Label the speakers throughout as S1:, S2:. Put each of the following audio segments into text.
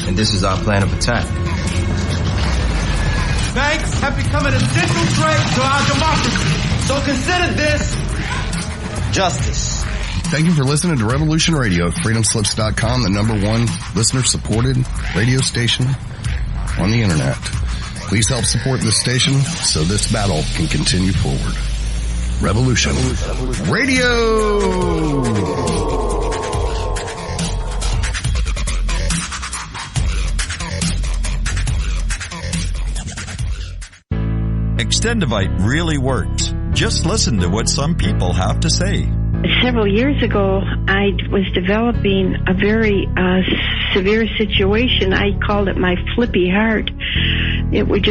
S1: and this is our plan of attack.
S2: Banks have become an essential threat to our democracy. So consider this justice.
S3: Thank you for listening to Revolution Radio, freedomslips.com, the #1 listener-supported radio station on the internet. Please help support this station so this battle can continue forward. Revolution Radio!
S4: Extendivite really works. Just listen to what some people have to say.
S5: Several years ago, I was developing a very severe situation. I called it my flippy heart. It was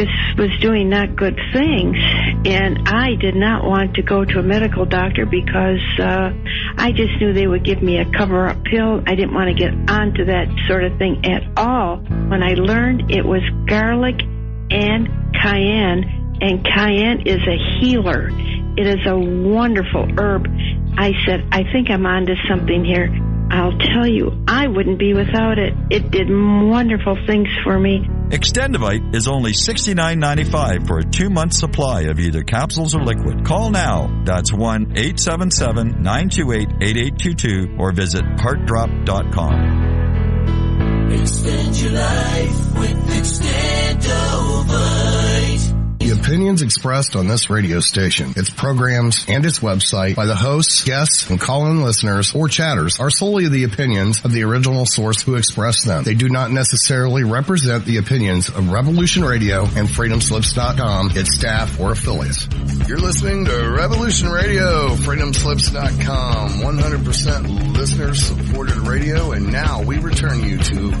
S5: doing not good things, and I did not want to go to a medical doctor because I just knew they would give me a cover-up pill. I didn't want to get onto that sort of thing at all. When I learned it was garlic and cayenne is a healer. It is a wonderful herb. I said, I think I'm onto something here. I'll tell you, I wouldn't be without it. It did wonderful things for me.
S4: Extendivite is only $69.95 for a 2-month supply of either capsules or liquid. Call now. That's 1-877-928-8822 or visit heartdrop.com.
S6: Extend your life with Extendivite.
S3: The opinions expressed on this radio station, its programs, and its website by the hosts, guests, and call-in listeners or chatters are solely the opinions of the original source who expressed them. They do not necessarily represent the opinions of Revolution Radio and freedomslips.com, its staff, or affiliates. You're listening to Revolution Radio, freedomslips.com, 100% listener-supported radio, and now we return you to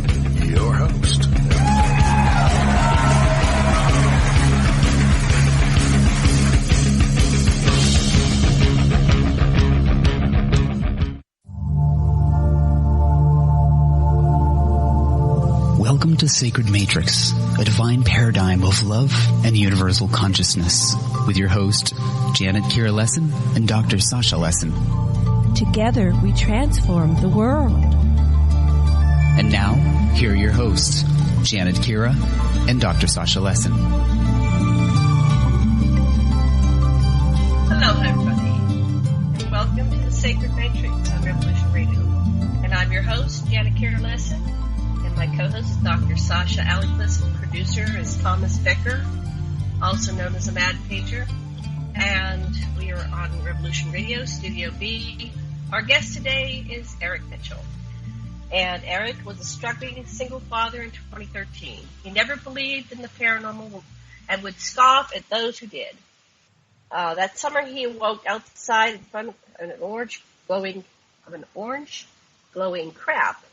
S3: your host.
S7: Welcome to Sacred Matrix, a divine paradigm of love and universal consciousness, with your host, Janet Kira Lessin and Dr. Sasha Lessin.
S8: Together, we transform the world.
S7: And now, here are your hosts, Janet Kira and Dr. Sasha Lessin.
S9: Hello, everybody, and welcome to the Sacred Matrix on Revolution Radio. And I'm your host, Janet Kira Lessin. My co-host is Dr. Sasha Alexis, and producer is Thomas Becker, also known as a Mad Pager. And we are on Revolution Radio, Studio B. Our guest today is Eric Mitchell. And Eric was a struggling single father in 2013. He never believed in the paranormal and would scoff at those who did. That summer he awoke outside in front of an orange glowing crap.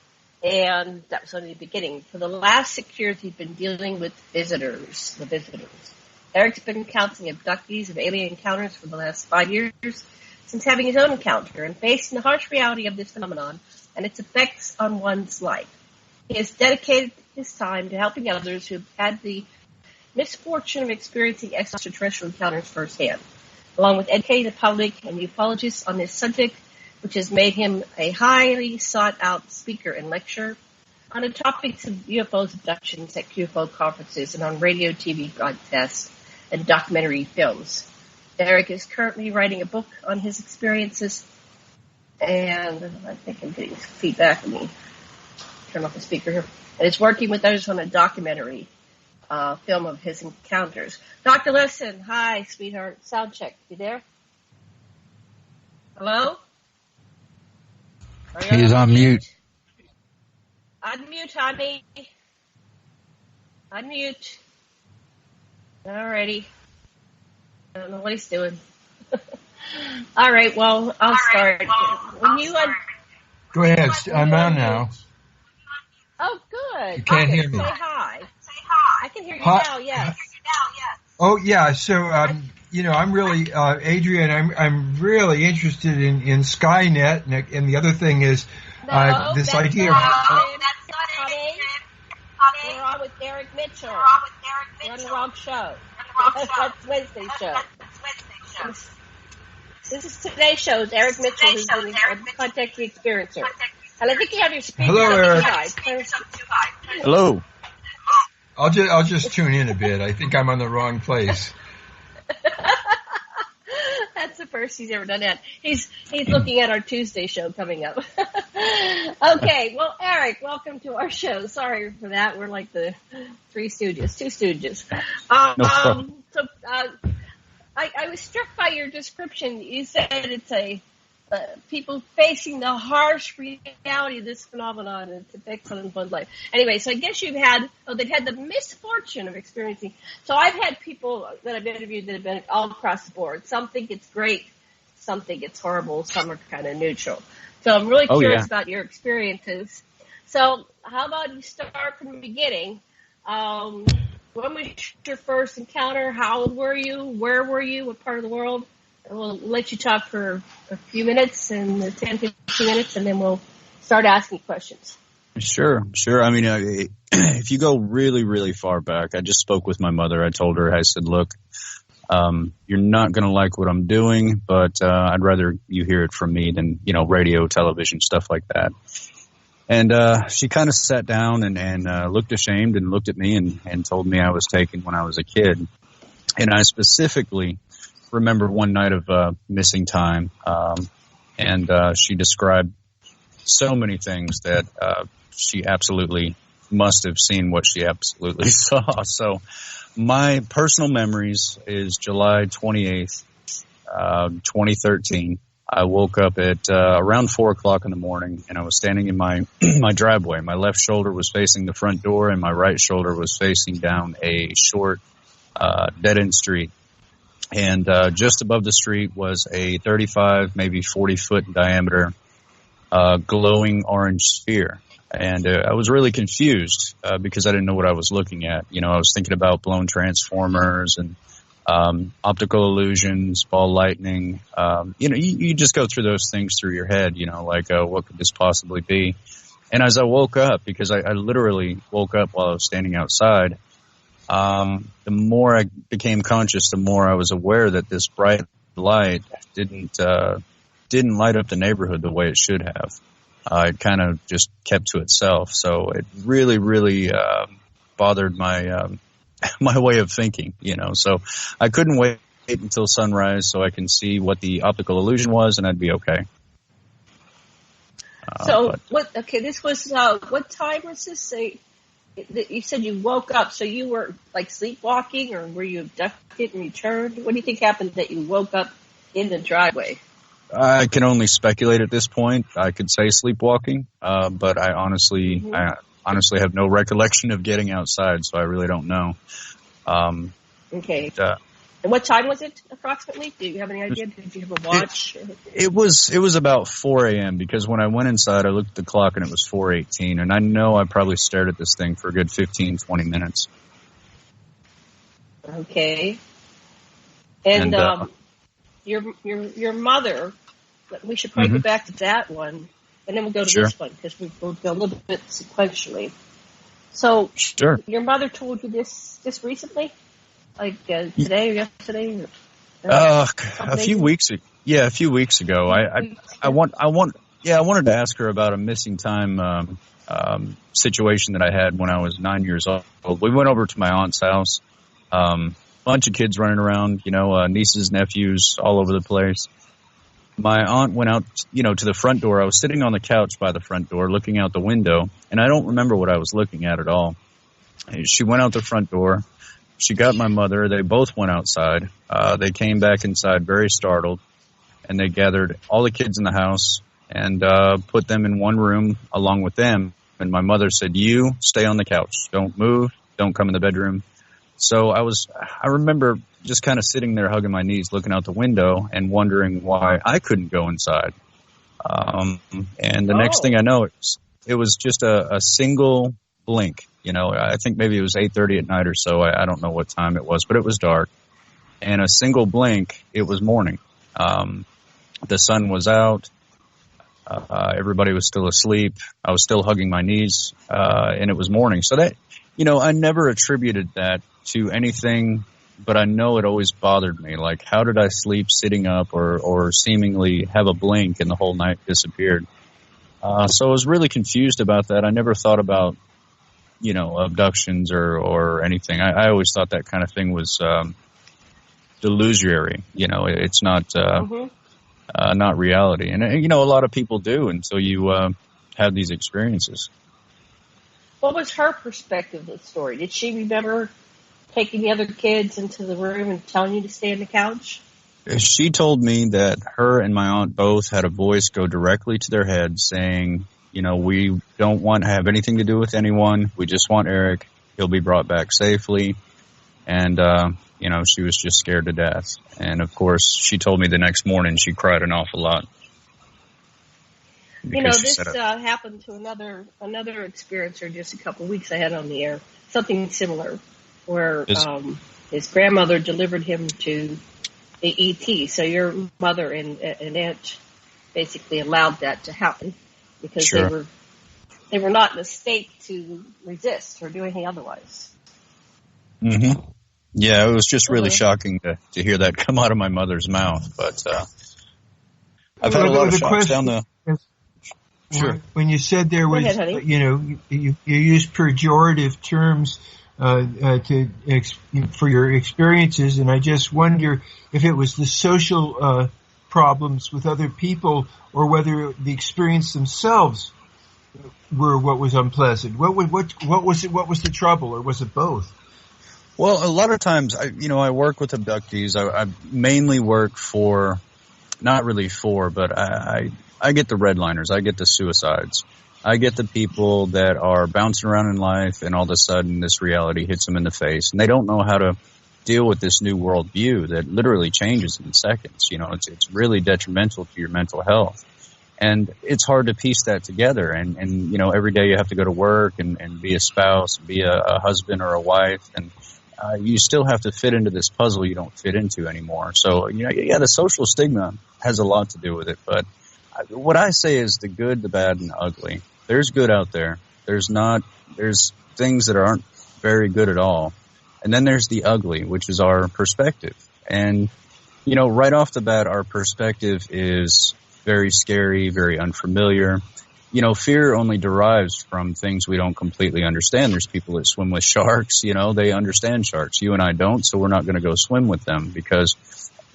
S9: And that was only the beginning. For the last 6 years, he's been dealing with the visitors. Eric's been counseling abductees and alien encounters for the last 5 years since having his own encounter and facing the harsh reality of this phenomenon and its effects on one's life. He has dedicated his time to helping others who have had the misfortune of experiencing extraterrestrial encounters firsthand, along with educating the public and ufologists on this subject, which has made him a highly sought-out speaker and lecturer on the topics of UFOs, abductions at UFO conferences and on radio, TV broadcasts, and documentary films. Eric is currently writing a book on his experiences, and I think I'm getting feedback. Let me turn off the speaker here. And is working with others on a documentary film of his encounters. Dr. Lessin, hi, sweetheart. Sound check. You there? Hello?
S10: He's on mute.
S9: Unmute, honey. Unmute. Alrighty. I don't know what he's doing. All right, well, I'll start.
S10: Go ahead. I'm on now.
S9: Oh, good.
S10: You can't hear me.
S9: Say hi. I can hear you now, yes.
S10: Oh, yeah. So, I'm really, Adrian, I'm really interested in Skynet, and the other thing is this idea of...
S9: We're on with Eric Mitchell. We're on the wrong show. That's Wednesday's show. This is today's show. It's Eric Mitchell, who's in Contact the Experiencer. And I think you have your speakers
S10: Hello, Eric.
S4: Hello.
S10: I'll just tune in a bit. I think I'm on the wrong place.
S9: That's the first he's ever done that. He's looking at our Tuesday show coming up. Okay, well, Eric, welcome to our show. Sorry for that. We're like the two stooges. I was struck by your description. You said it's people facing the harsh reality of this phenomenon and its effects on one's life. Anyway, so I guess they've had the misfortune of experiencing. So I've had people that I've interviewed that have been all across the board. Some think it's great, some think it's horrible, some are kind of neutral. So I'm really curious about your experiences. So how about you start from the beginning? When was your first encounter? How old were you? Where were you? What part of the world? And we'll let you talk for a few minutes, 10, 15 minutes, and then we'll start asking questions.
S1: Sure. I mean, if you go really, really far back, I just spoke with my mother. I told her, I said, look, you're not going to like what I'm doing, but I'd rather you hear it from me than, radio, television, stuff like that. And she kind of sat down and looked ashamed and looked at me and told me I was taken when I was a kid. And I specifically remember one night of missing time, and she described so many things that she absolutely must have seen what she absolutely saw. So my personal memories is July 28th, 2013. I woke up at around 4 o'clock in the morning, and I was standing in my my driveway. My left shoulder was facing the front door, and my right shoulder was facing down a short, dead-end street. And just above the street was a 35, maybe 40-foot diameter, glowing orange sphere. And I was really confused because I didn't know what I was looking at. I was thinking about blown transformers and optical illusions, ball lightning. You just go through those things through your head, like what could this possibly be? And as I woke up, because I literally woke up while I was standing outside, the more I became conscious, the more I was aware that this bright light didn't light up the neighborhood the way it should have. It kind of just kept to itself. So it really, really bothered my my way of thinking, So I couldn't wait until sunrise so I can see what the optical illusion was, and I'd be okay.
S9: This was, what time was this? You said you woke up, so you were like sleepwalking, or were you abducted and returned? What do you think happened that you woke up in the driveway?
S1: I can only speculate at this point. I could say sleepwalking, but I honestly have no recollection of getting outside, so I really don't know.
S9: Okay. And what time was it approximately? Do you have any idea? Did you have a watch?
S1: It was about 4 a.m. because when I went inside, I looked at the clock and it was 4:18, and I know I probably stared at this thing for a good 15, 20 minutes.
S9: Okay. And your mother, we should probably go back to that one, and then we'll go to this one because we'll go a little bit sequentially. So, your mother told you this just recently? Like today or yesterday?
S1: A few weeks ago. Yeah, a few weeks ago. I wanted to ask her about a missing time situation that I had when I was 9 years old. We went over to my aunt's house. Bunch of kids running around, nieces, nephews, all over the place. My aunt went out, to the front door. I was sitting on the couch by the front door looking out the window, and I don't remember what I was looking at all. She went out the front door. She got my mother. They both went outside. They came back inside very startled, and they gathered all the kids in the house and put them in one room along with them. And my mother said, "You stay on the couch. Don't move. Don't come in the bedroom." So I remember just kind of sitting there hugging my knees, looking out the window and wondering why I couldn't go inside. And the next thing I know, it was just a single blink. I think maybe it was 8:30 at night or so. I don't know what time it was, but it was dark. And a single blink, it was morning. The sun was out. Everybody was still asleep. I was still hugging my knees, and it was morning. So that, I never attributed that to anything, but I know it always bothered me. Like, how did I sleep sitting up or seemingly have a blink and the whole night disappeared? So I was really confused about that. I never thought about, abductions or anything. I always thought that kind of thing was delusionary. It's not not reality. And a lot of people do until you have these experiences.
S9: What was her perspective of the story? Did she remember taking the other kids into the room and telling you to stay on the couch?
S1: She told me that her and my aunt both had a voice go directly to their head saying, we don't want to have anything to do with anyone. We just want Eric. He'll be brought back safely. And, she was just scared to death. And, of course, she told me the next morning she cried an awful lot.
S9: This happened to another experiencer just a couple of weeks I had on the air. Something similar, where his grandmother delivered him to the ET. So your mother and aunt basically allowed that to happen because they were not in a state to resist or do anything otherwise.
S1: Mm-hmm. Yeah, it was just really shocking to hear that come out of my mother's mouth. But I've had a lot of shocks down the.
S10: Sure. When you said there was, you used pejorative terms for your experiences, and I just wonder if it was the social problems with other people or whether the experience themselves were what was unpleasant. What was it? What was the trouble, or was it both?
S1: Well, a lot of times, I work with abductees. I mainly work for, not really for, but I get the redliners. I get the suicides. I get the people that are bouncing around in life and all of a sudden this reality hits them in the face and they don't know how to deal with this new world view that literally changes in seconds. It's really detrimental to your mental health. And it's hard to piece that together. And every day you have to go to work and be a spouse, be a husband or a wife. And you still have to fit into this puzzle you don't fit into anymore. So, the social stigma has a lot to do with it. But what I say is the good, the bad, and the ugly. There's good out there. There's things that aren't very good at all. And then there's the ugly, which is our perspective. And, right off the bat, our perspective is very scary, very unfamiliar. Fear only derives from things we don't completely understand. There's people that swim with sharks, they understand sharks. You and I don't, so we're not going to go swim with them because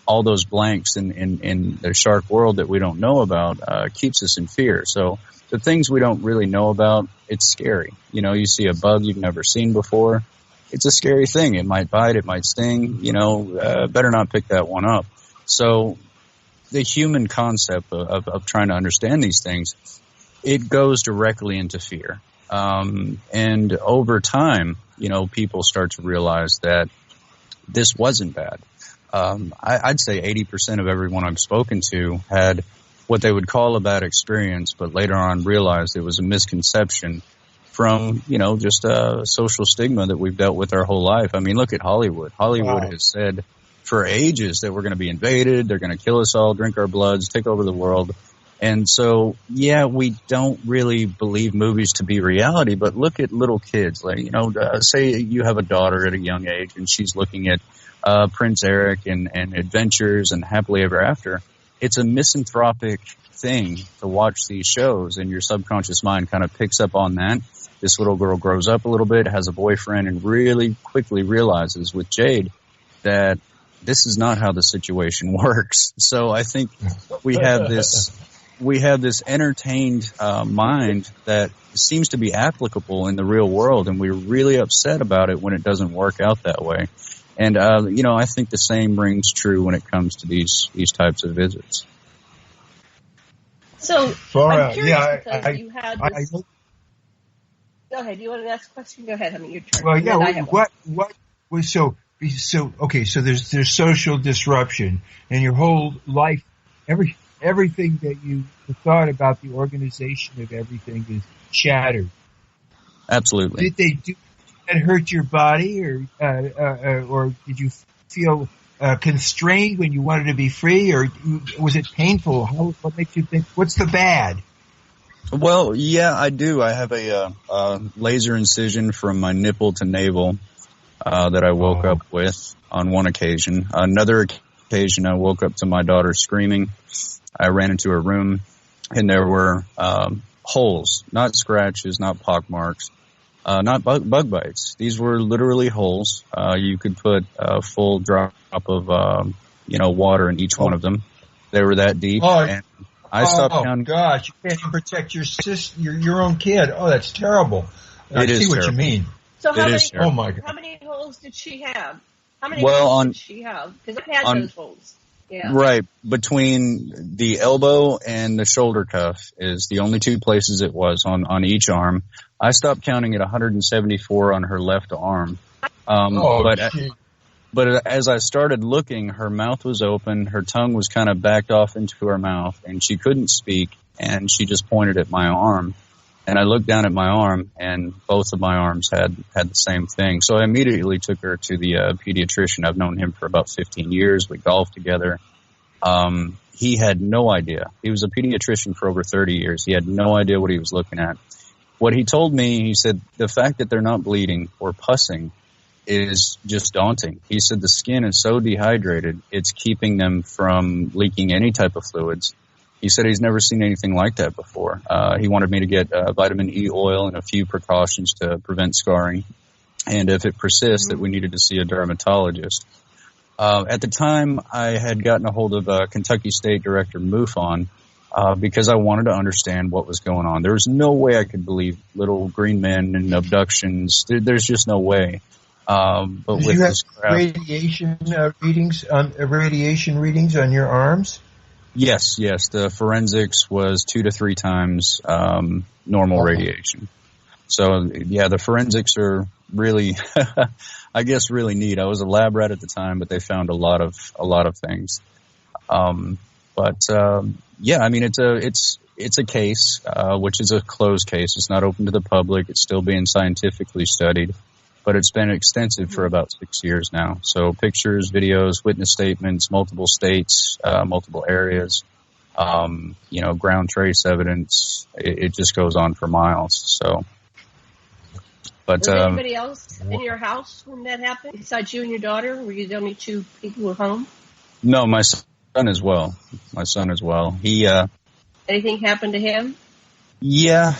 S1: all those blanks in the shark world that we don't know about keeps us in fear. So the things we don't really know about, it's scary. You see a bug you've never seen before. It's a scary thing. It might bite, it might sting, better not pick that one up. So the human concept of trying to understand these things, it goes directly into fear. And over time, people start to realize that this wasn't bad. I'd say 80% of everyone I've spoken to had what they would call a bad experience, but later on realized it was a misconception from, just a social stigma that we've dealt with our whole life. I mean, look at Hollywood. Hollywood has said for ages that we're going to be invaded, they're going to kill us all, drink our bloods, take over the world. And so, we don't really believe movies to be reality, but look at little kids. Like, say you have a daughter at a young age and she's looking at Prince Eric and Adventures and Happily Ever After. It's a misanthropic thing to watch these shows, and your subconscious mind kind of picks up on that. This little girl grows up a little bit, has a boyfriend, and really quickly realizes with Jade that this is not how the situation works. So I think we have this entertained mind that seems to be applicable in the real world, and we're really upset about it when it doesn't work out that way. And, I think the same rings true when it comes to these types of visits.
S9: So, I'm curious because you had this... Go ahead. Do you want to ask a question? Go ahead. Your turn.
S10: Well, yeah. What was so okay? So there's social disruption, and your whole life, everything that you thought about the organization of everything is shattered.
S1: Absolutely.
S10: Did they do that hurt your body, or did you feel constrained when you wanted to be free, or was it painful? What makes you think? What's the bad?
S1: Well, yeah, I do. I have a laser incision from my nipple to navel that I woke up with on one occasion. Another occasion, I woke up to my daughter screaming. I ran into her room, and there were holes, not scratches, not pock marks, not bug bites. These were literally holes. You could put a full drop of, water in each one of them. They were that deep. And I stopped counting.
S10: Oh, gosh. You can't even protect your own kid. Oh, that's terrible. I see what you mean.
S9: So how many,
S10: oh my God.
S9: How many holes did she have? How many holes did she have? Because I've had those holes. Yeah.
S1: Right. Between the elbow and the shoulder cuff is the only two places it was on each arm. I stopped counting at 174 on her left arm. But as I started looking, her mouth was open, her tongue was kind of backed off into her mouth, and she couldn't speak, and she just pointed at my arm. And I looked down at my arm, and both of my arms had the same thing. So I immediately took her to the pediatrician. I've known him for about 15 years. We golfed together. He had no idea. He was a pediatrician for over 30 years. He had no idea what he was looking at. What he told me, he said, the fact that they're not bleeding or pussing is just daunting. He said the skin is so dehydrated, it's keeping them from leaking any type of fluids. He said he's never seen anything like that before. He wanted me to get vitamin E oil and a few precautions to prevent scarring. And if it persists, that we needed to see a dermatologist. At the time, I had gotten a hold of Kentucky State Director Mufon because I wanted to understand what was going on. There was no way I could believe little green men and abductions. There's just no way. But
S10: did
S1: with
S10: you have
S1: this crap,
S10: radiation readings on your arms?
S1: Yes. The forensics was 2 to 3 times normal radiation. So yeah, the forensics are really, I guess, really neat. I was a lab rat at the time, but they found a lot of things. Yeah, I mean, it's a case, which is a closed case. It's not open to the public. It's still being scientifically studied. But it's been extensive for about 6 years now. So pictures, videos, witness statements, multiple states, multiple areas, ground trace evidence. It just goes on for miles. So, but
S9: was anybody else in your house when that happened besides you and your daughter? Were you the only 2 people who were home?
S1: No, my son as well. He
S9: anything happened to him?
S1: Yeah.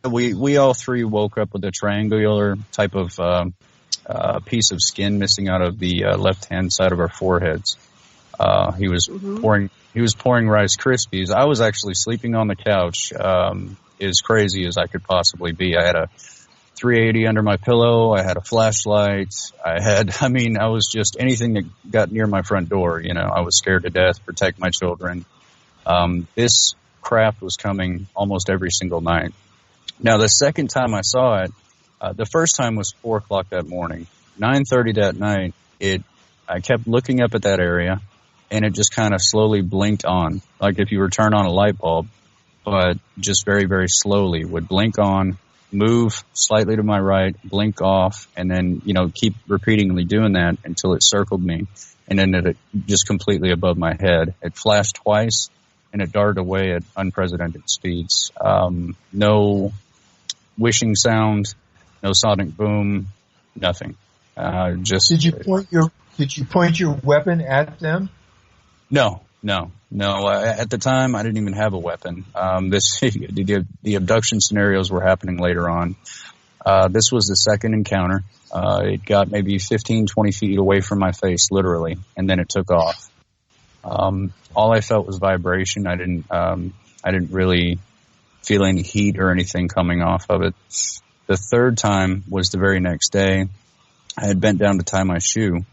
S1: We all 3 woke up with a triangular type of piece of skin missing out of the left-hand side of our foreheads. He was pouring Rice Krispies. I was actually sleeping on the couch, as crazy as I could possibly be. I had a 380 under my pillow. I had a flashlight. I was just anything that got near my front door. I was scared to death, protect my children. This craft was coming almost every single night. Now, the second time I saw it, the first time was 4 o'clock that morning. 9:30 that night, I kept looking up at that area, and it just kind of slowly blinked on, like if you were to turn on a light bulb, but just very, very slowly would blink on, move slightly to my right, blink off, and then, keep repeatedly doing that until it circled me, and then it just completely above my head. It flashed twice, and it darted away at unprecedented speeds. No wishing sound, no sonic boom, nothing.
S10: Did you point your weapon at them?
S1: No. At the time, I didn't even have a weapon. The abduction scenarios were happening later on. This was the second encounter. It got maybe 15, 20 feet away from my face, literally, and then it took off. All I felt was vibration. I didn't really feel any heat or anything coming off of it. The third time was the very next day. I had bent down to tie my shoe,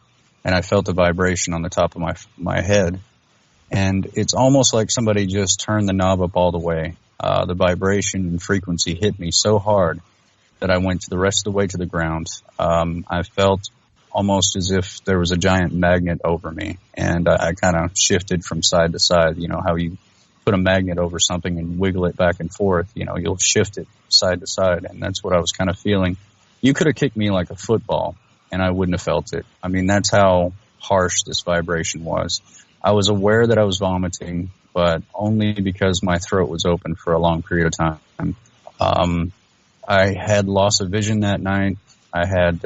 S1: and I felt a vibration on the top of my head. And it's almost like somebody just turned the knob up all the way. The vibration and frequency hit me so hard that I went the rest of the way to the ground. I felt almost as if there was a giant magnet over me, and I kind of shifted from side to side. How you put a magnet over something and wiggle it back and forth, you'll shift it side to side, and that's what I was kind of feeling. You could have kicked me like a football, and I wouldn't have felt it. I mean, that's how harsh this vibration was. I was aware that I was vomiting, but only because my throat was open for a long period of time. I had loss of vision that night. I had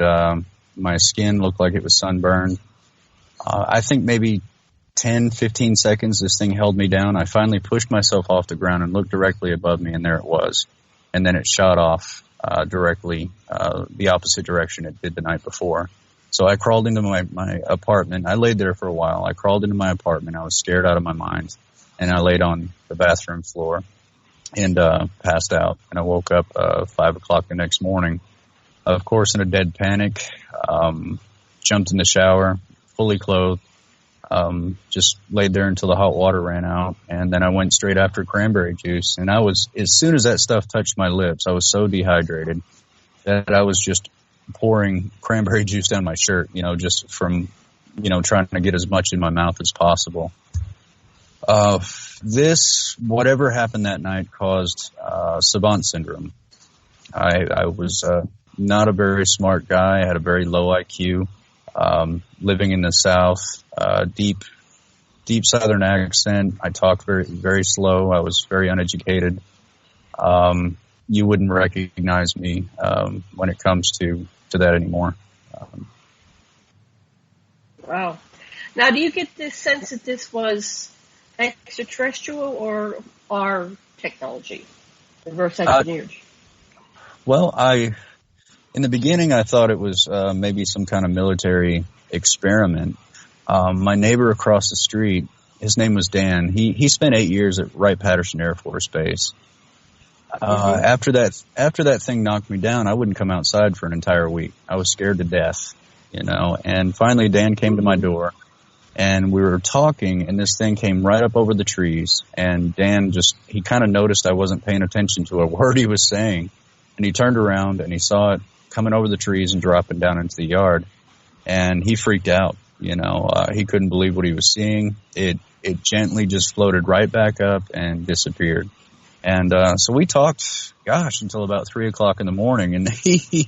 S1: my skin looked like it was sunburned. I think maybe 10, 15 seconds, this thing held me down. I finally pushed myself off the ground and looked directly above me, and there it was. And then it shot off directly the opposite direction it did the night before. So I crawled into my apartment. I laid there for a while. I crawled into my apartment. I was scared out of my mind. And I laid on the bathroom floor and passed out. And I woke up 5 o'clock the next morning, of course, in a dead panic. Jumped in the shower, fully clothed. Just laid there until the hot water ran out. And then I went straight after cranberry juice. And as soon as that stuff touched my lips, I was so dehydrated that I was just pouring cranberry juice down my shirt, just from, trying to get as much in my mouth as possible. Whatever happened that night caused savant syndrome. I was not a very smart guy. I had a very low IQ. Living in the South, deep Southern accent. I talked very, very slow. I was very uneducated. You wouldn't recognize me when it comes to that anymore.
S9: Wow. Now, do you get this sense that this was extraterrestrial or our technology, reverse engineered?
S1: Well, in the beginning, I thought it was maybe some kind of military experiment. My neighbor across the street, his name was Dan. He spent 8 years at Wright-Patterson Air Force Base. After that thing knocked me down, I wouldn't come outside for an entire week. I was scared to death, And finally, Dan came to my door, and we were talking, and this thing came right up over the trees. And Dan he kind of noticed I wasn't paying attention to a word he was saying, and he turned around and he saw it coming over the trees and dropping down into the yard, and he freaked out. He couldn't believe what he was seeing. It gently just floated right back up and disappeared. And so we talked, until about 3 o'clock in the morning, and he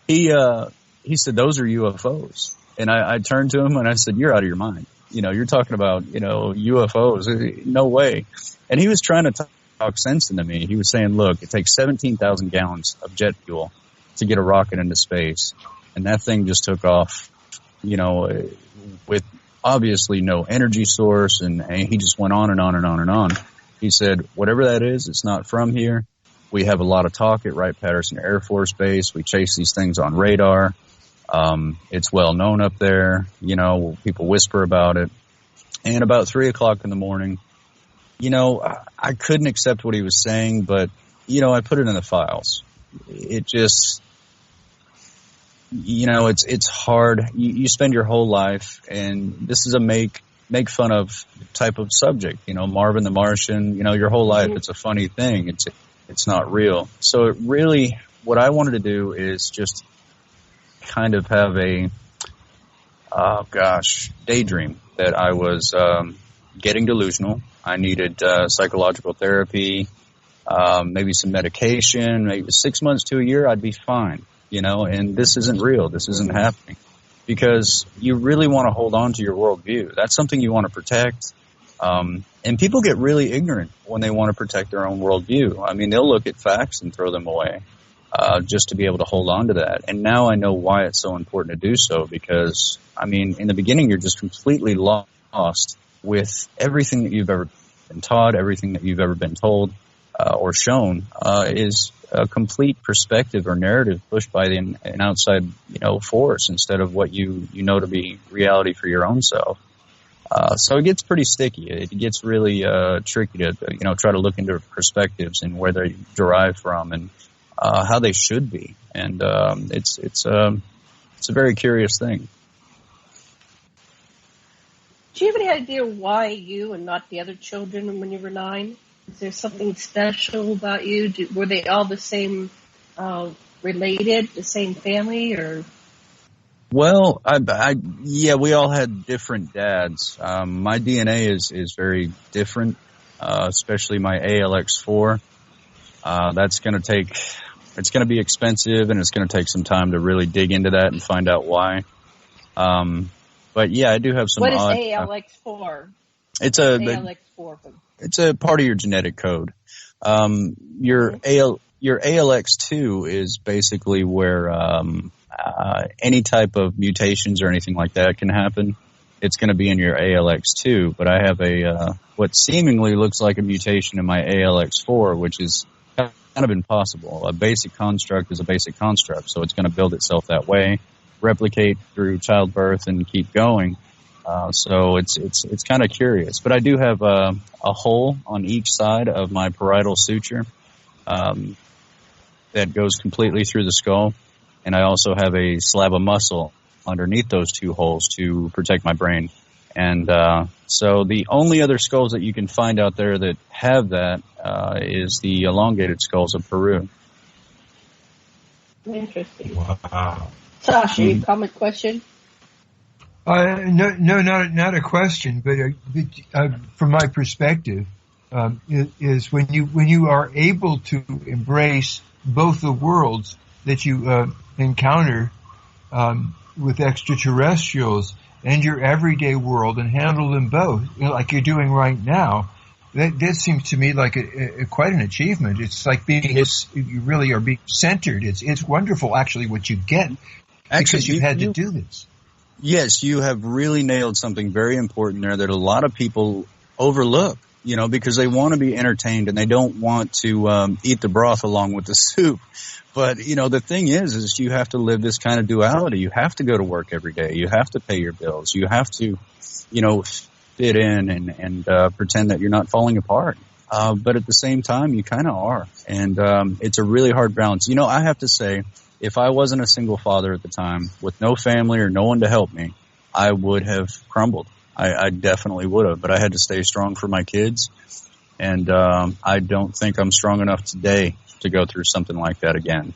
S1: said, "Those are UFOs." And I turned to him and I said, "You're out of your mind. You're talking about UFOs. No way." And he was trying to talk sense into me. He was saying, "Look, it takes 17,000 gallons of jet fuel to get a rocket into space, and that thing just took off, with obviously no energy source." And he just went on and on and on and on. He said, "Whatever that is, it's not from here. We have a lot of talk at Wright-Patterson Air Force Base. We chase these things on radar. It's well known up there. People whisper about it." And about 3 o'clock in the morning, I couldn't accept what he was saying, but, I put it in the files. It just, it's hard. You spend your whole life, and this is a make fun of type of subject, Marvin the Martian, your whole life. It's a funny thing. It's not real. So it really, what I wanted to do is just kind of have a, daydream that I was, getting delusional. I needed, psychological therapy, maybe some medication, maybe 6 months to a year, I'd be fine, and this isn't real. This isn't happening. Because you really want to hold on to your worldview. That's something you want to protect. And people get really ignorant when they want to protect their own worldview. I mean, they'll look at facts and throw them away just to be able to hold on to that. And now I know why it's so important to do so, because, in the beginning, you're just completely lost with everything that you've ever been taught, everything that you've ever been told or shown is a complete perspective or narrative pushed by an outside, force instead of what you know to be reality for your own self. So it gets pretty sticky. It gets really tricky to, try to look into perspectives and where they derive from and how they should be. And it's a very curious thing.
S9: Do you have any idea why you and not the other children when you were 9? Is there something special about you? Were they all the same, related, the same family, or?
S1: Well, we all had different dads. My DNA is very different, especially my ALX4. It's going to be expensive, and it's going to take some time to really dig into that and find out why. But yeah, I do have some.
S9: What is ALX4?
S1: It's a part of your genetic code. Your ALX2 is basically where any type of mutations or anything like that can happen. it's going to be in your ALX2. But I have a what seemingly looks like a mutation in my ALX4, which is kind of impossible. A basic construct is a basic construct, so it's going to build itself that way, replicate through childbirth, and keep going. So it's kind of curious. But I do have a hole on each side of my parietal suture that goes completely through the skull, and I also have a slab of muscle underneath those two holes to protect my brain. And so the only other skulls that you can find out there that have that is the elongated skulls of Peru.
S9: Interesting.
S10: Wow.
S9: Sasha, your comment, question?
S10: No, not a question, but from my perspective, is when you are able to embrace both the worlds that you encounter with extraterrestrials and your everyday world, and handle them both, like you're doing right now, that seems to me like quite an achievement. It's like you really are being centered. It's wonderful, actually, what you get because you've had to do this.
S1: Yes, you have really nailed something very important there that a lot of people overlook, because they want to be entertained and they don't want to eat the broth along with the soup. But, the thing is you have to live this kind of duality. You have to go to work every day. You have to pay your bills. You have to, fit in and pretend that you're not falling apart. But at the same time, you kind of are. And it's a really hard balance. I have to say, if I wasn't a single father at the time, with no family or no one to help me, I would have crumbled. I definitely would have. But I had to stay strong for my kids. And I don't think I'm strong enough today to go through something like that again.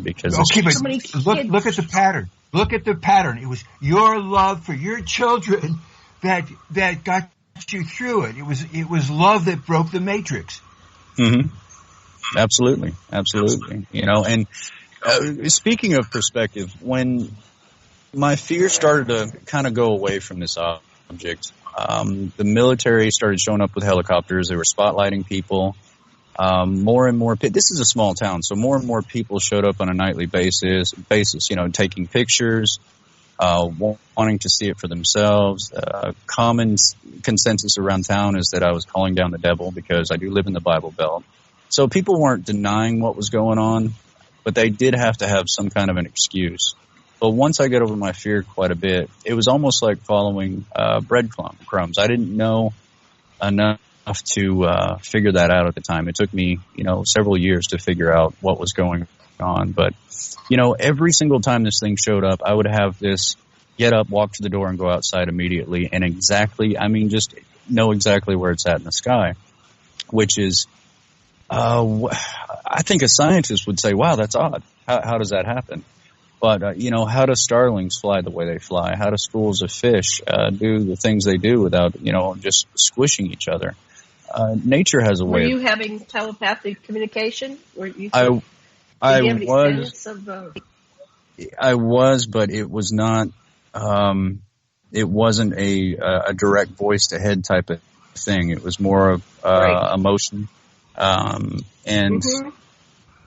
S1: Because
S10: look at the pattern. Look at the pattern. It was your love for your children that got you through it. It was love that broke the matrix.
S1: Mm-hmm. Absolutely. And speaking of perspective, when my fear started to kind of go away from this object, the military started showing up with helicopters. They were spotlighting people. More and more, this is a small town, so more and more people showed up on a nightly basis, taking pictures, wanting to see it for themselves. Common consensus around town is that I was calling down the devil because I do live in the Bible Belt. So people weren't denying what was going on, but they did have to have some kind of an excuse. But once I got over my fear quite a bit, it was almost like following breadcrumbs. I didn't know enough to figure that out at the time. It took me, several years to figure out what was going on. But, every single time this thing showed up, I would have this get up, walk to the door, and go outside immediately. And just know exactly where it's at in the sky, which is, I think a scientist would say, wow, that's odd. How does that happen? But, how do starlings fly the way they fly? How do schools of fish do the things they do without, just squishing each other? Nature has a way.
S9: Were you having telepathic communication?
S1: I was, but it was not. It wasn't a direct voice to head type of thing. It was more of emotion, and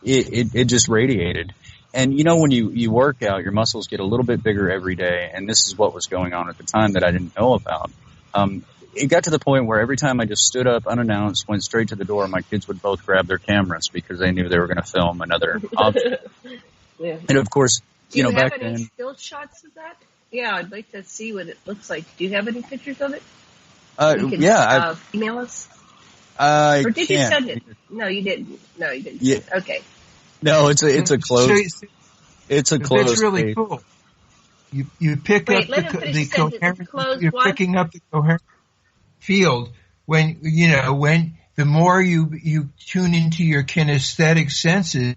S1: it just radiated. And when you work out, your muscles get a little bit bigger every day, and this is what was going on at the time that I didn't know about. It got to the point where every time I just stood up unannounced, went straight to the door, my kids would both grab their cameras because they knew they were going to film another object. Yeah. And of course,
S9: back then. Do you have any
S1: still
S9: shots of that? Yeah, I'd like to see what it looks like. Do you have any pictures of it? Email us. Or did you send it? No, you didn't. Yeah. Okay.
S1: No, it's a closed. It's a closed.
S10: That's really cool. You pick up the coherent. You're picking up the coherent field when the more you tune into your kinesthetic senses,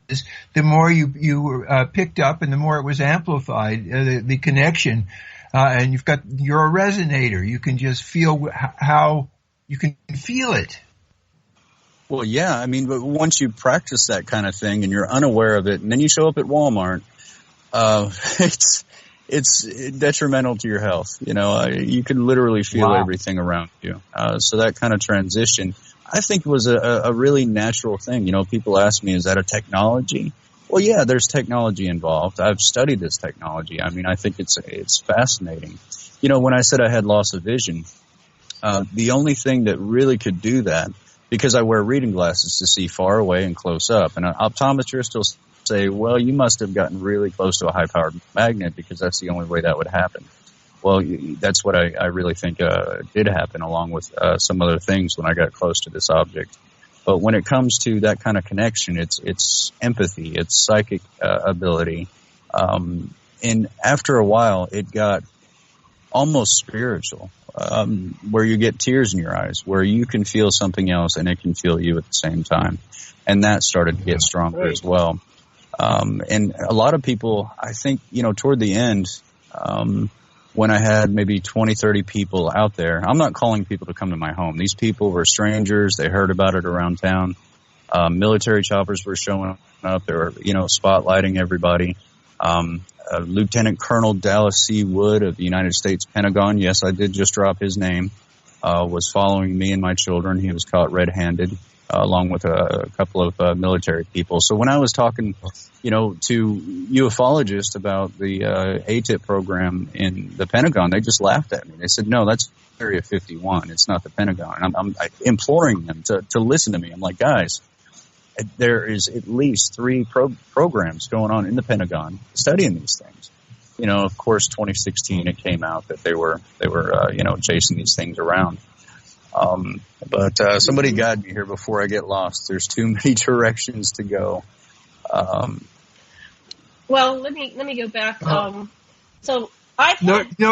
S10: the more you picked up, and the more it was amplified. The connection, and you're a resonator. You can just feel how you can feel it.
S1: Well, yeah, but once you practice that kind of thing and you're unaware of it, and then you show up at Walmart, it's detrimental to your health. You can literally feel everything around you. So that kind of transition, I think, was a really natural thing. People ask me, is that a technology? Well, yeah, there's technology involved. I've studied this technology. I mean, I think it's fascinating. You know, when I said I had loss of vision, the only thing that really could do that, because I wear reading glasses to see far away and close up, and an optometrist will say, well, you must have gotten really close to a high-powered magnet because that's the only way that would happen. Well, that's what I really think did happen, along with some other things when I got close to this object. But when it comes to that kind of connection, it's empathy, it's psychic ability. And after a while, it got almost spiritual, where you get tears in your eyes, where you can feel something else and it can feel you at the same time. And that started to get stronger as well. And a lot of people, I think, you know, toward the end, when I had maybe 20, 30 people out there, I'm not calling people to come to my home. These people were strangers. They heard about it around town. Military choppers were showing up. They were, you know, spotlighting everybody. Lieutenant Colonel Dallas C. Wood of the United States Pentagon, yes, I did just drop his name, was following me and my children. He was caught red-handed, along with a couple of military people. So when I was talking, you know, to ufologists about the ATIP program in the Pentagon, they just laughed at me. They said, no, that's Area 51. It's not the Pentagon. And I'm imploring them to listen to me. I'm like, guys, there is at least 3 programs going on in the Pentagon studying these things. You know, of course, 2016, it came out that they were you know, chasing these things around. But somebody guide me here before I get lost. There's too many directions to go.
S9: Well, let me go back. So I
S10: had
S9: go ahead. You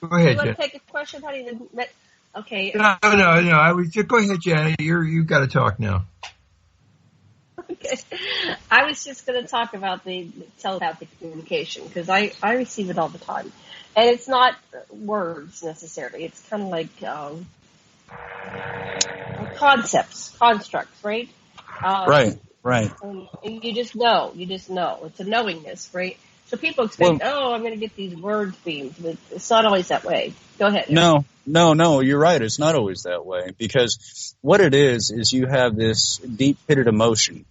S9: want to
S10: Jen.
S9: take a question? How do you? Okay.
S10: No. I was just go ahead, Janet. You got to talk now.
S9: Okay. I was just going to talk about the telepathic communication because I receive it all the time. And it's not words necessarily. It's kind of like constructs, right?
S1: Right.
S9: And you just know. It's a knowingness, right? So people expect, I'm going to get these words beamed. But it's not always that way. Go ahead.
S1: No, you're right. It's not always that way because what it is you have this deep-pitted emotion.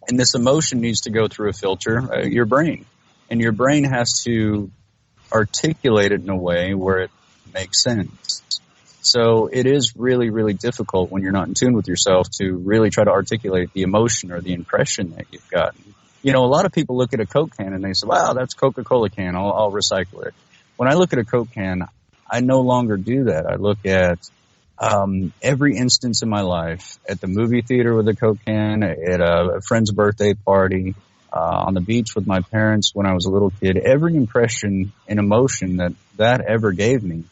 S1: And this emotion needs to go through a filter, your brain. And your brain has to articulate it in a way where it makes sense. So it is really, really difficult when you're not in tune with yourself to really try to articulate the emotion or the impression that you've gotten. You know, a lot of people look at a Coke can and they say, wow, that's Coca-Cola can. I'll recycle it. When I look at a Coke can, I no longer do that. I look at every instance in my life, at the movie theater with a Coke can, at a friend's birthday party, on the beach with my parents when I was a little kid. Every impression and emotion that ever gave me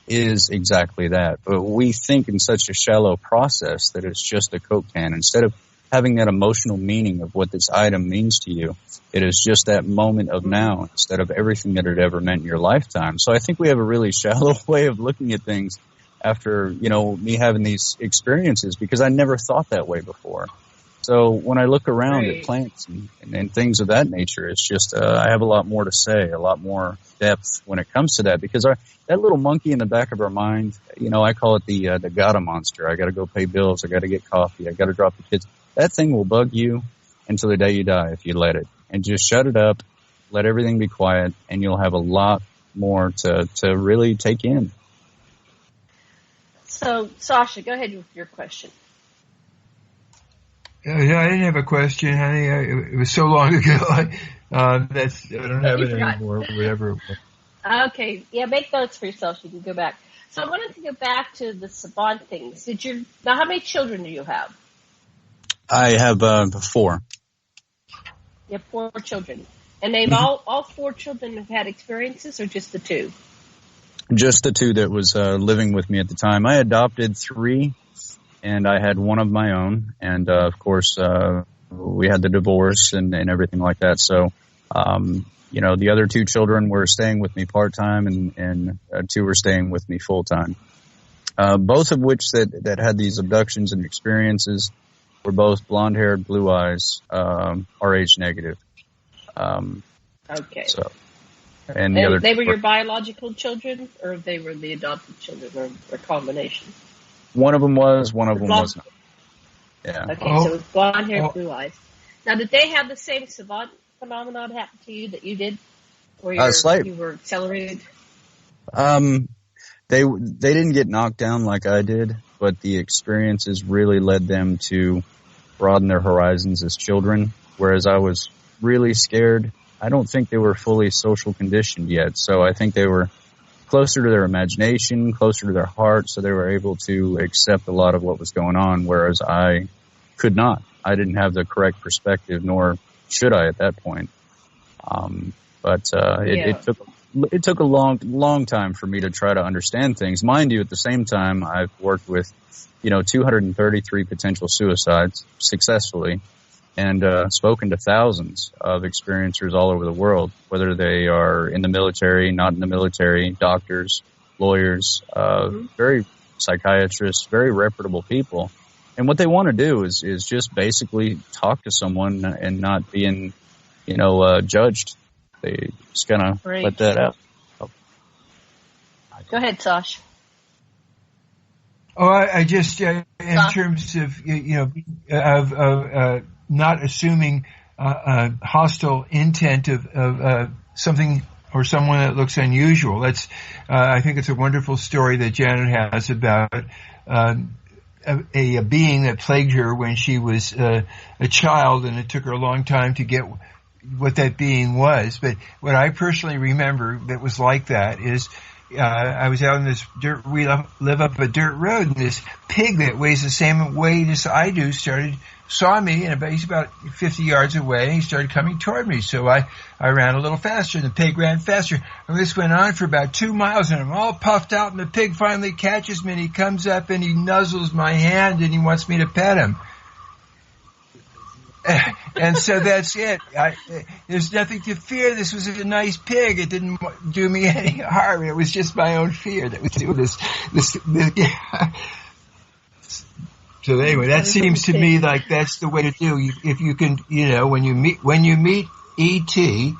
S1: is exactly that. But we think in such a shallow process that it's just a Coke can. Instead of having that emotional meaning of what this item means to you, it is just that moment of now instead of everything that it ever meant in your lifetime. So I think we have a really shallow way of looking at things after, you know, me having these experiences because I never thought that way before. So when I look around at plants and things of that nature, it's just I have a lot more to say, a lot more depth when it comes to that because that little monkey in the back of our mind, you know, I call it the gotta monster. I got to go pay bills. I got to get coffee. I got to drop the kids. That thing will bug you until the day you die if you let it. And just shut it up, let everything be quiet, and you'll have a lot more to really take in.
S9: So, Sasha, go ahead with your question.
S10: I didn't have a question, honey. It was so long ago. I don't have it anymore. Whatever.
S9: Okay. Yeah, make notes for yourself so you can go back. So I wanted to go back to the savant things. Now, how many children do you have?
S1: I have 4.
S9: You have 4 children. And they've all 4 children have had experiences or just the 2?
S1: Just the 2 that was living with me at the time. I adopted 3. And I had 1 of my own, and of course we had the divorce and everything like that. So, you know, the other 2 children were staying with me part-time, and 2 were staying with me full-time. Both of which that had these abductions and experiences were both blonde-haired, blue eyes, RH negative.
S9: Okay.
S1: So, and the other
S9: they were your biological children, or they were the adopted children, or a combination?
S1: One of them was, one of them was not. Yeah.
S9: Okay, so it's blonde hair, blue eyes. Now, did they have the same savant phenomenon happen to you that you did? Where you were accelerated?
S1: They didn't get knocked down like I did, but the experiences really led them to broaden their horizons as children, whereas I was really scared. I don't think they were fully social conditioned yet, so I think they were closer to their imagination, closer to their heart, so they were able to accept a lot of what was going on, whereas I could not. I didn't have the correct perspective, nor should I at that point. It took a long time for me to try to understand things. Mind you, at the same time, I've worked with, 233 potential suicides successfully, and spoken to thousands of experiencers all over the world, whether they are in the military, not in the military, doctors, lawyers, very psychiatrists, very reputable people. And what they want to do is just basically talk to someone and not being, judged. They just kind of let that out. Oh.
S9: Go ahead, Sasha.
S10: Oh, I just, in terms of, not assuming hostile intent of something or someone that looks unusual. That's, I think it's a wonderful story that Janet has about a being that plagued her when she was a child, and it took her a long time to get what that being was. But what I personally remember that was like that is I was out in this dirt, we live up a dirt road, and this pig that weighs the same weight as I do saw me, and he's about 50 yards away, and he started coming toward me. So I ran a little faster, and the pig ran faster. And this went on for about 2 miles, and I'm all puffed out, and the pig finally catches me, and he comes up, and he nuzzles my hand, and he wants me to pet him. And so that's it. There's nothing to fear. This was a nice pig. It didn't do me any harm. It was just my own fear that was doing this. So anyway, that seems to me like that's the way to do. If you can, when you meet E.T.,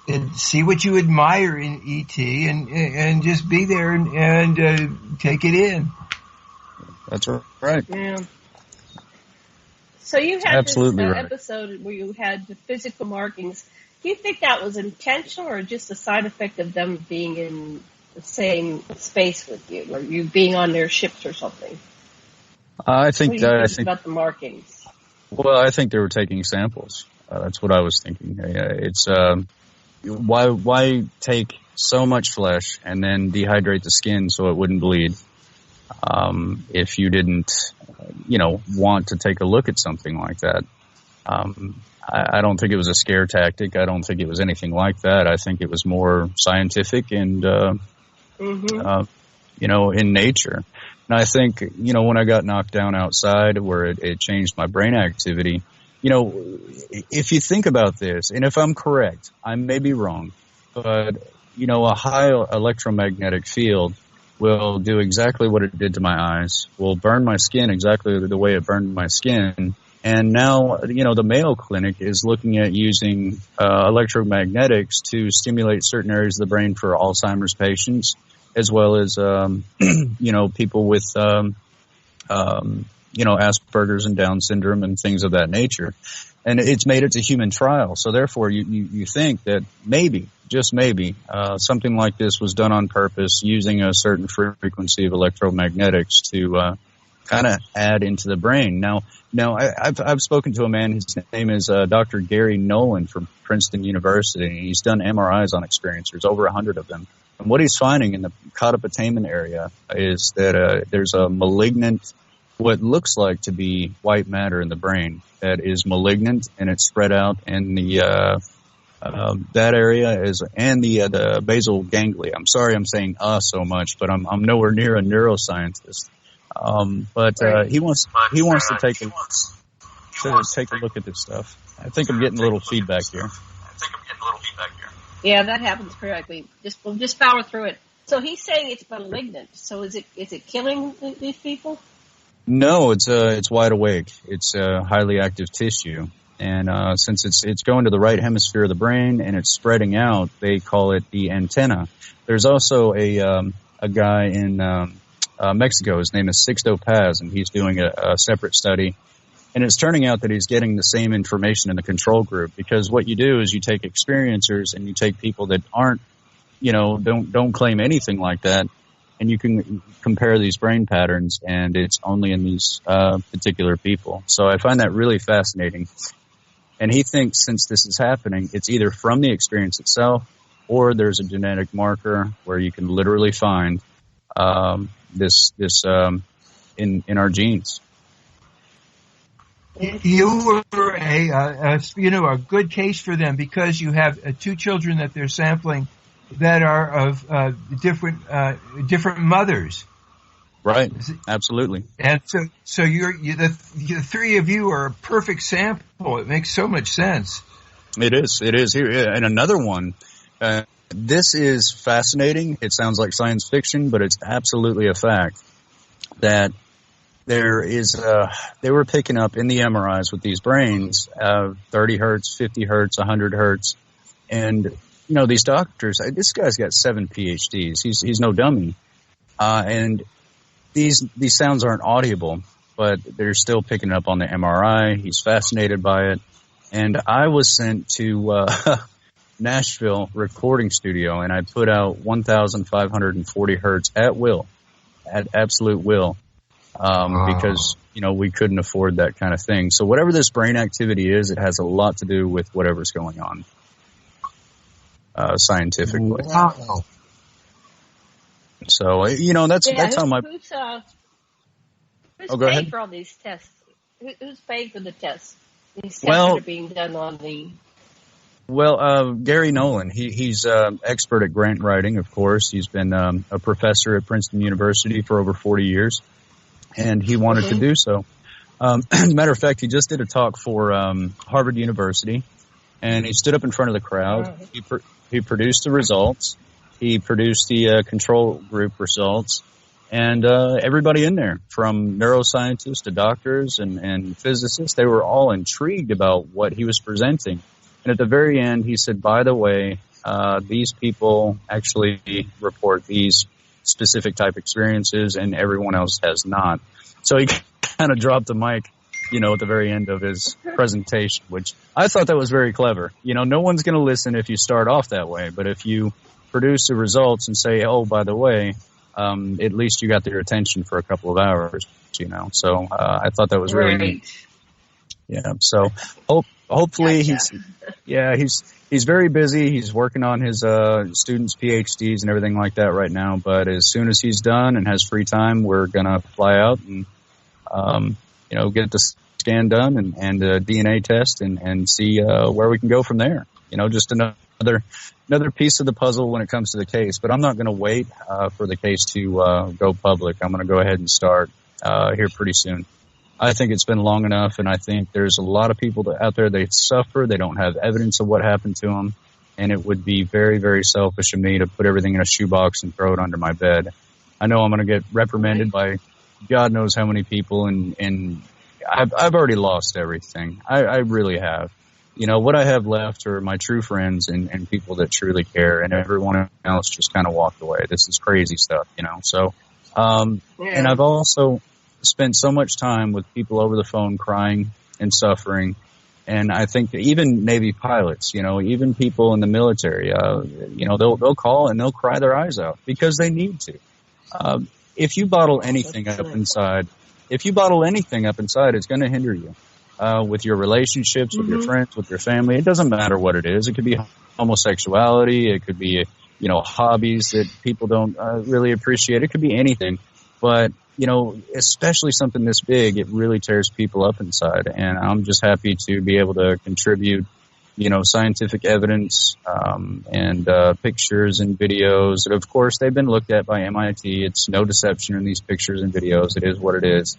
S10: and see what you admire in E.T. and just be there and take it in.
S1: That's right.
S9: Yeah. So you had
S1: Absolutely
S9: this
S1: right.
S9: episode where you had the physical markings. Do you think that was intentional or just a side effect of them being in the same space with you, or you being on their ships or something?
S1: I think
S9: about the markings.
S1: Well, I think they were taking samples. That's what I was thinking. It's why take so much flesh and then dehydrate the skin so it wouldn't bleed? If you didn't, want to take a look at something like that. I don't think it was a scare tactic. I don't think it was anything like that. I think it was more scientific and, in nature. And I think, when I got knocked down outside where it changed my brain activity, if you think about this, and if I'm correct, I may be wrong, but, a high electromagnetic field will do exactly what it did to my eyes, will burn my skin exactly the way it burned my skin. And now, the Mayo Clinic is looking at using electromagnetics to stimulate certain areas of the brain for Alzheimer's patients, as well as, people with, Asperger's and Down syndrome and things of that nature. And it's made it to human trial. So therefore, you think that maybe, just maybe, something like this was done on purpose using a certain frequency of electromagnetics to kind of add into the brain. Now I've spoken to a man, his name is Dr. Gary Nolan from Princeton University, and he's done MRIs on experiencers, over 100 of them. And what he's finding in the cauda-putamen area is that there's a malignant, what looks like to be white matter in the brain that is malignant, and it's spread out in the that area and the basal ganglia. I'm sorry I'm saying so much, but I'm nowhere near a neuroscientist. He wants to take a look at this stuff. I think I'm getting a little feedback here.
S9: Yeah, that happens periodically. We'll just power through it. So he's saying it's malignant. So is it killing these people?
S1: No, it's wide awake. It's highly active tissue, and since it's going to the right hemisphere of the brain and it's spreading out, they call it the antenna. There's also a guy in Mexico. His name is Sixto Paz, and he's doing a separate study And it's turning out that he's getting the same information in the control group, because what you do is you take experiencers and you take people that aren't, don't claim anything like that, and you can compare these brain patterns, and it's only in these particular people. So I find that really fascinating. And he thinks since this is happening, it's either from the experience itself or there's a genetic marker where you can literally find this in our genes.
S10: You were a good case for them because you have 2 children that they're sampling that are of different mothers.
S1: Right. Absolutely.
S10: And so the 3 of you are a perfect sample. It makes so much sense.
S1: It is. Here, and another one. This is fascinating. It sounds like science fiction, but it's absolutely a fact that there is, they were picking up in the MRIs with these brains, 30 hertz, 50 hertz, 100 hertz. And, these doctors, this guy's got 7 PhDs. He's no dummy. And these sounds aren't audible, but they're still picking up on the MRI. He's fascinated by it. And I was sent to, Nashville recording studio, and I put out 1,540 hertz at will, at absolute will. Because, we couldn't afford that kind of thing. So whatever this brain activity is, it has a lot to do with whatever's going on, scientifically.
S10: Wow.
S1: So, that's how my...
S9: Who's
S1: go
S9: paying
S1: ahead.
S9: for all these tests? Who's paying for the tests? These tests that are being done on the...
S1: Well, Gary Nolan, he's expert at grant writing, of course. He's been a professor at Princeton University for over 40 years. And he wanted to do so. Matter of fact, he just did a talk for Harvard University, and he stood up in front of the crowd. He produced the results. He produced the control group results, and everybody in there, from neuroscientists to doctors and physicists, they were all intrigued about what he was presenting. And at the very end, he said, by the way, these people actually report these specific type experiences, and everyone else has not. So he kind of dropped the mic, at the very end of his presentation, which I thought that was very clever. No one's going to listen if you start off that way, but if you produce the results and say, oh, by the way, at least you got their attention for a couple of hours, So I thought that was really neat. Yeah. So hopefully he's very busy. He's working on his students' PhDs and everything like that right now. But as soon as he's done and has free time, we're gonna fly out and get the scan done and a DNA test and see where we can go from there. Just another piece of the puzzle when it comes to the case. But I'm not going to wait for the case to go public. I'm going to go ahead and start here pretty soon. I think it's been long enough, and I think there's a lot of people out there, they suffer, they don't have evidence of what happened to them, and it would be very, very selfish of me to put everything in a shoebox and throw it under my bed. I know I'm going to get reprimanded by God knows how many people, and I've already lost everything. I really have. What I have left are my true friends and people that truly care, and everyone else just kind of walked away. This is crazy stuff, So, and I've also spent so much time with people over the phone crying and suffering. And I think that even Navy pilots, even people in the military, they'll call and they'll cry their eyes out because they need to. If you bottle anything up inside, it's going to hinder you, with your relationships, with your friends, with your family. It doesn't matter what it is. It could be homosexuality. It could be, hobbies that people don't really appreciate. It could be anything, but especially something this big, it really tears people up inside. And I'm just happy to be able to contribute, scientific evidence, and pictures and videos. And of course, they've been looked at by MIT. It's no deception in these pictures and videos. It is what it is.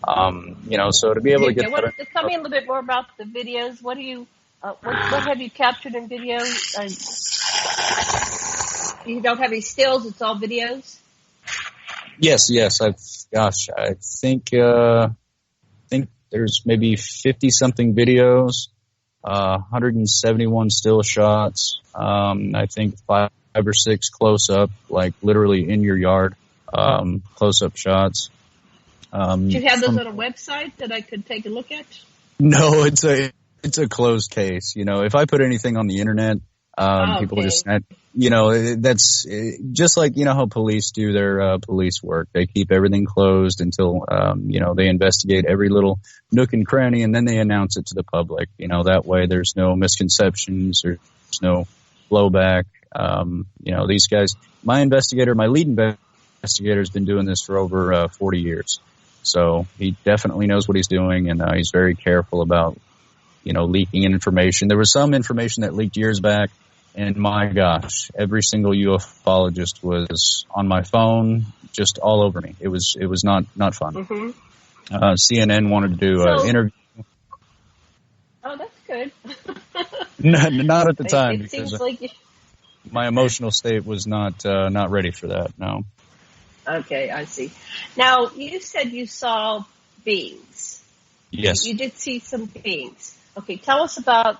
S1: So to be able to get...
S9: Tell me a little bit more about the videos. What do you... what have you captured in videos? You don't have any stills, it's all videos?
S1: Yes. I think there's maybe 50 something videos, 171 still shots. I think 5 or 6 close up, like literally in your yard, close up shots.
S9: Do you have those on a website that I could take a look at?
S1: No, it's a closed case. You know, if I put anything on the internet, people just, you know, that's just like, you know, how police do their police work. They keep everything closed until, you know, they investigate every little nook and cranny, and then they announce it to the public. You know, that way there's no misconceptions, there's no blowback. You know, these guys, my lead investigator has been doing this for over 40 years. So he definitely knows what he's doing, and he's very careful about, you know, leaking information. There was some information that leaked years back, and my gosh, every single ufologist was on my phone, just all over me. It was not fun.
S9: Mm-hmm.
S1: CNN wanted to do an interview.
S9: Oh, that's good.
S1: Not at the time,
S9: it
S1: because
S9: like
S1: my emotional state was not ready for that. No.
S9: Okay, I see. Now, you said you saw beings.
S1: Yes.
S9: You did see some beings. Okay, tell us about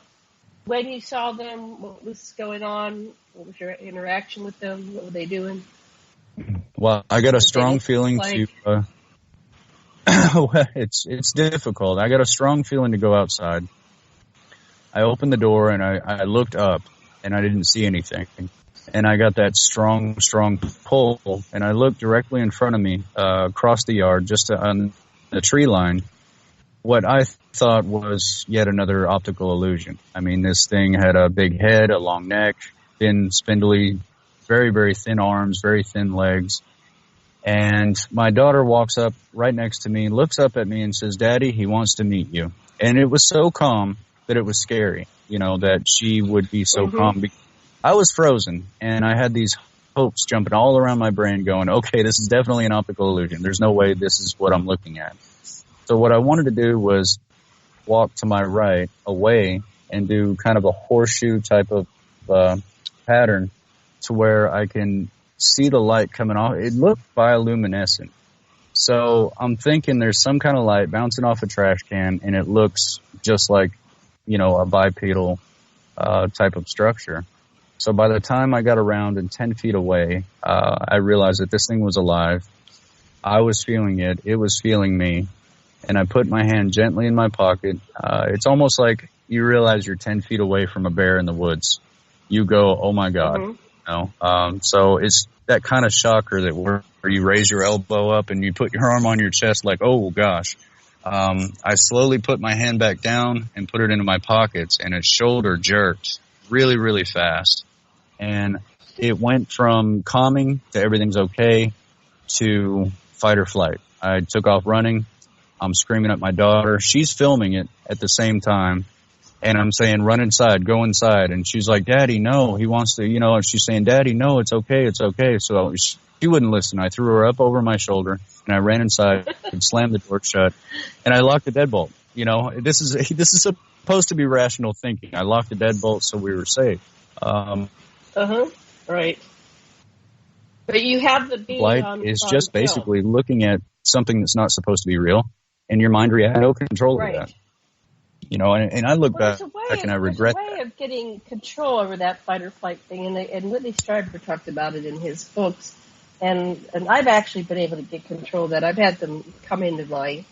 S9: when you saw them, what was going on, what was your interaction with them, what were they doing?
S1: Well, I got a strong feeling to... it's difficult. I got a strong feeling to go outside. I opened the door and I looked up, and I didn't see anything. And I got that strong pull, and I looked directly in front of me, across the yard, just on the tree line. What I thought was yet another optical illusion. I mean, this thing had a big head, a long neck, thin, spindly, very, very thin arms, very thin legs. And my daughter walks up right next to me, looks up at me and says, "Daddy, he wants to meet you." And it was so calm that it was scary, you know, that she would be so calm. I was frozen, and I had these hopes jumping all around my brain going, okay, this is definitely an optical illusion. There's no way this is what I'm looking at. So what I wanted to do was walk to my right away and do kind of a horseshoe type of pattern to where I can see the light coming off. It looked bioluminescent. So I'm thinking there's some kind of light bouncing off a trash can, and it looks just like, you know, a bipedal type of structure. So by the time I got around and 10 feet away, I realized that this thing was alive. I was feeling it. It was feeling me. And I put my hand gently in my pocket. It's almost like you realize you're 10 feet away from a bear in the woods. You go, oh, my God. You know? So it's that kind of shocker that where you raise your elbow up and you put your arm on your chest like, oh, gosh. I slowly put my hand back down and put it into my pockets, and its shoulder jerked really, really fast. And it went from calming to everything's okay to fight or flight. I took off running. I'm screaming at my daughter. She's filming it at the same time. And I'm saying, run inside, go inside. And she's like, Daddy, no, he wants to, you know, and she's saying, Daddy, no, it's okay, it's okay. So she wouldn't listen. I threw her up over my shoulder, and I ran inside and slammed the door shut. And I locked the deadbolt. You know, this is supposed to be rational thinking. I locked the deadbolt so we were safe.
S9: Right. But you have the being
S1: light
S9: on,
S1: is
S9: on
S1: just basically looking at something that's not supposed to be real, and your mind reacts. No control over that. You know, and I look back and I regret that.
S9: There's a way of getting control over that fight or flight thing, and Whitley Strieber talked about it in his books, and I've actually been able to get control of that. I've had them come into my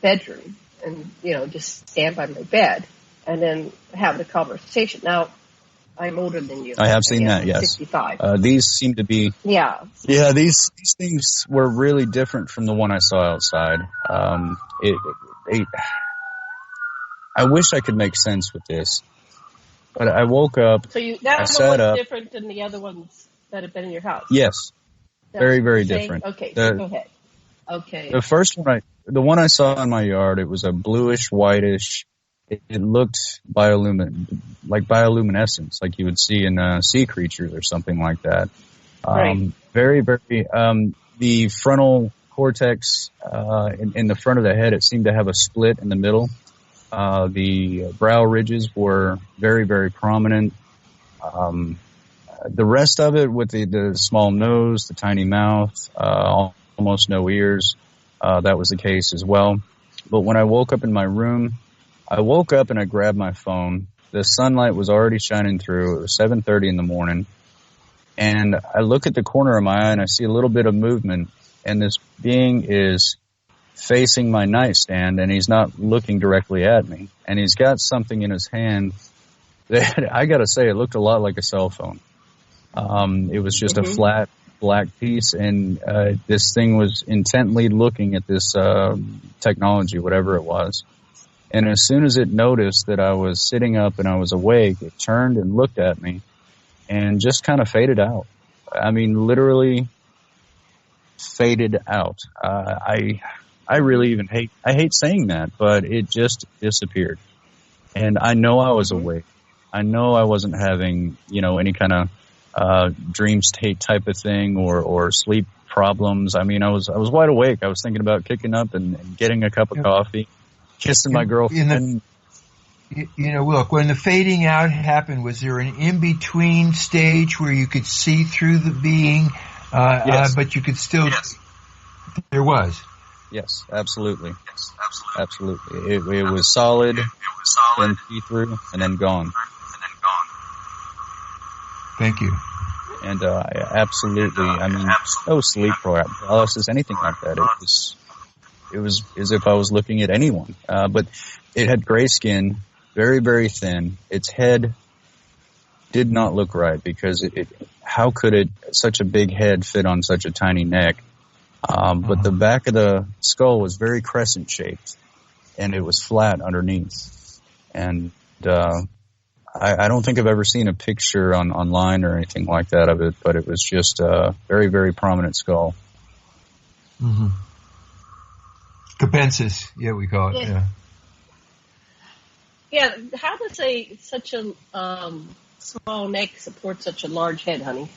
S9: bedroom and, you know, just stand by my bed and then have the conversation. Now, I'm older than you.
S1: I have seen that, yes.
S9: 65.
S1: These seem to be... Yeah, these things were really different from the one I saw outside. I wish I could make sense with this, but I woke up,
S9: that one was different than the other ones that have been in your house?
S1: Yes, very, very different.
S9: Okay, so go ahead. Okay.
S1: The first one, the one I saw in my yard, it was a bluish, whitish. It looked like bioluminescence, like you would see in sea creatures or something like that.
S9: Right.
S1: Very, very. The frontal cortex in the front of the head, it seemed to have a split in the middle. The brow ridges were very, very prominent. The rest of it, with the small nose, the tiny mouth, almost no ears, that was the case as well. But when I woke up in my room, I woke up and I grabbed my phone. The sunlight was already shining through. It was 7:30 in the morning. And I look at the corner of my eye and I see a little bit of movement and this being is facing my nightstand, and he's not looking directly at me, and he's got something in his hand that, I gotta say, it looked a lot like a cell phone. It was just a flat black piece, and this thing was intently looking at this technology, whatever it was. And as soon as it noticed that I was sitting up and I was awake, it turned and looked at me and just kind of faded out. I mean, literally faded out. I really even hate saying that, but it just disappeared. And I know I was awake. I know I wasn't having, any kind of dream state type of thing or sleep problems. I mean, I was wide awake. I was thinking about kicking up and getting a cup of coffee, kissing my girlfriend.
S10: Look, when the fading out happened, was there an in-between stage where you could see through the being,
S1: yes.
S10: But you could still... Yes. There was.
S1: Yes, absolutely. Absolutely. It was solid, then see-through, and then gone.
S10: Thank you.
S1: And absolutely, I mean, no sleep paralysis, anything like that. It was as if I was looking at anyone. But it had gray skin, very, very thin. Its head did not look right because how could such a big head fit on such a tiny neck? But the back of the skull was very crescent shaped, and it was flat underneath. And I don't think I've ever seen a picture online or anything like that of it, but it was just a very, very prominent skull.
S10: Mm-hmm. Capensis, yeah, we call it.
S9: Yeah. How does such a small neck support such a large head, honey?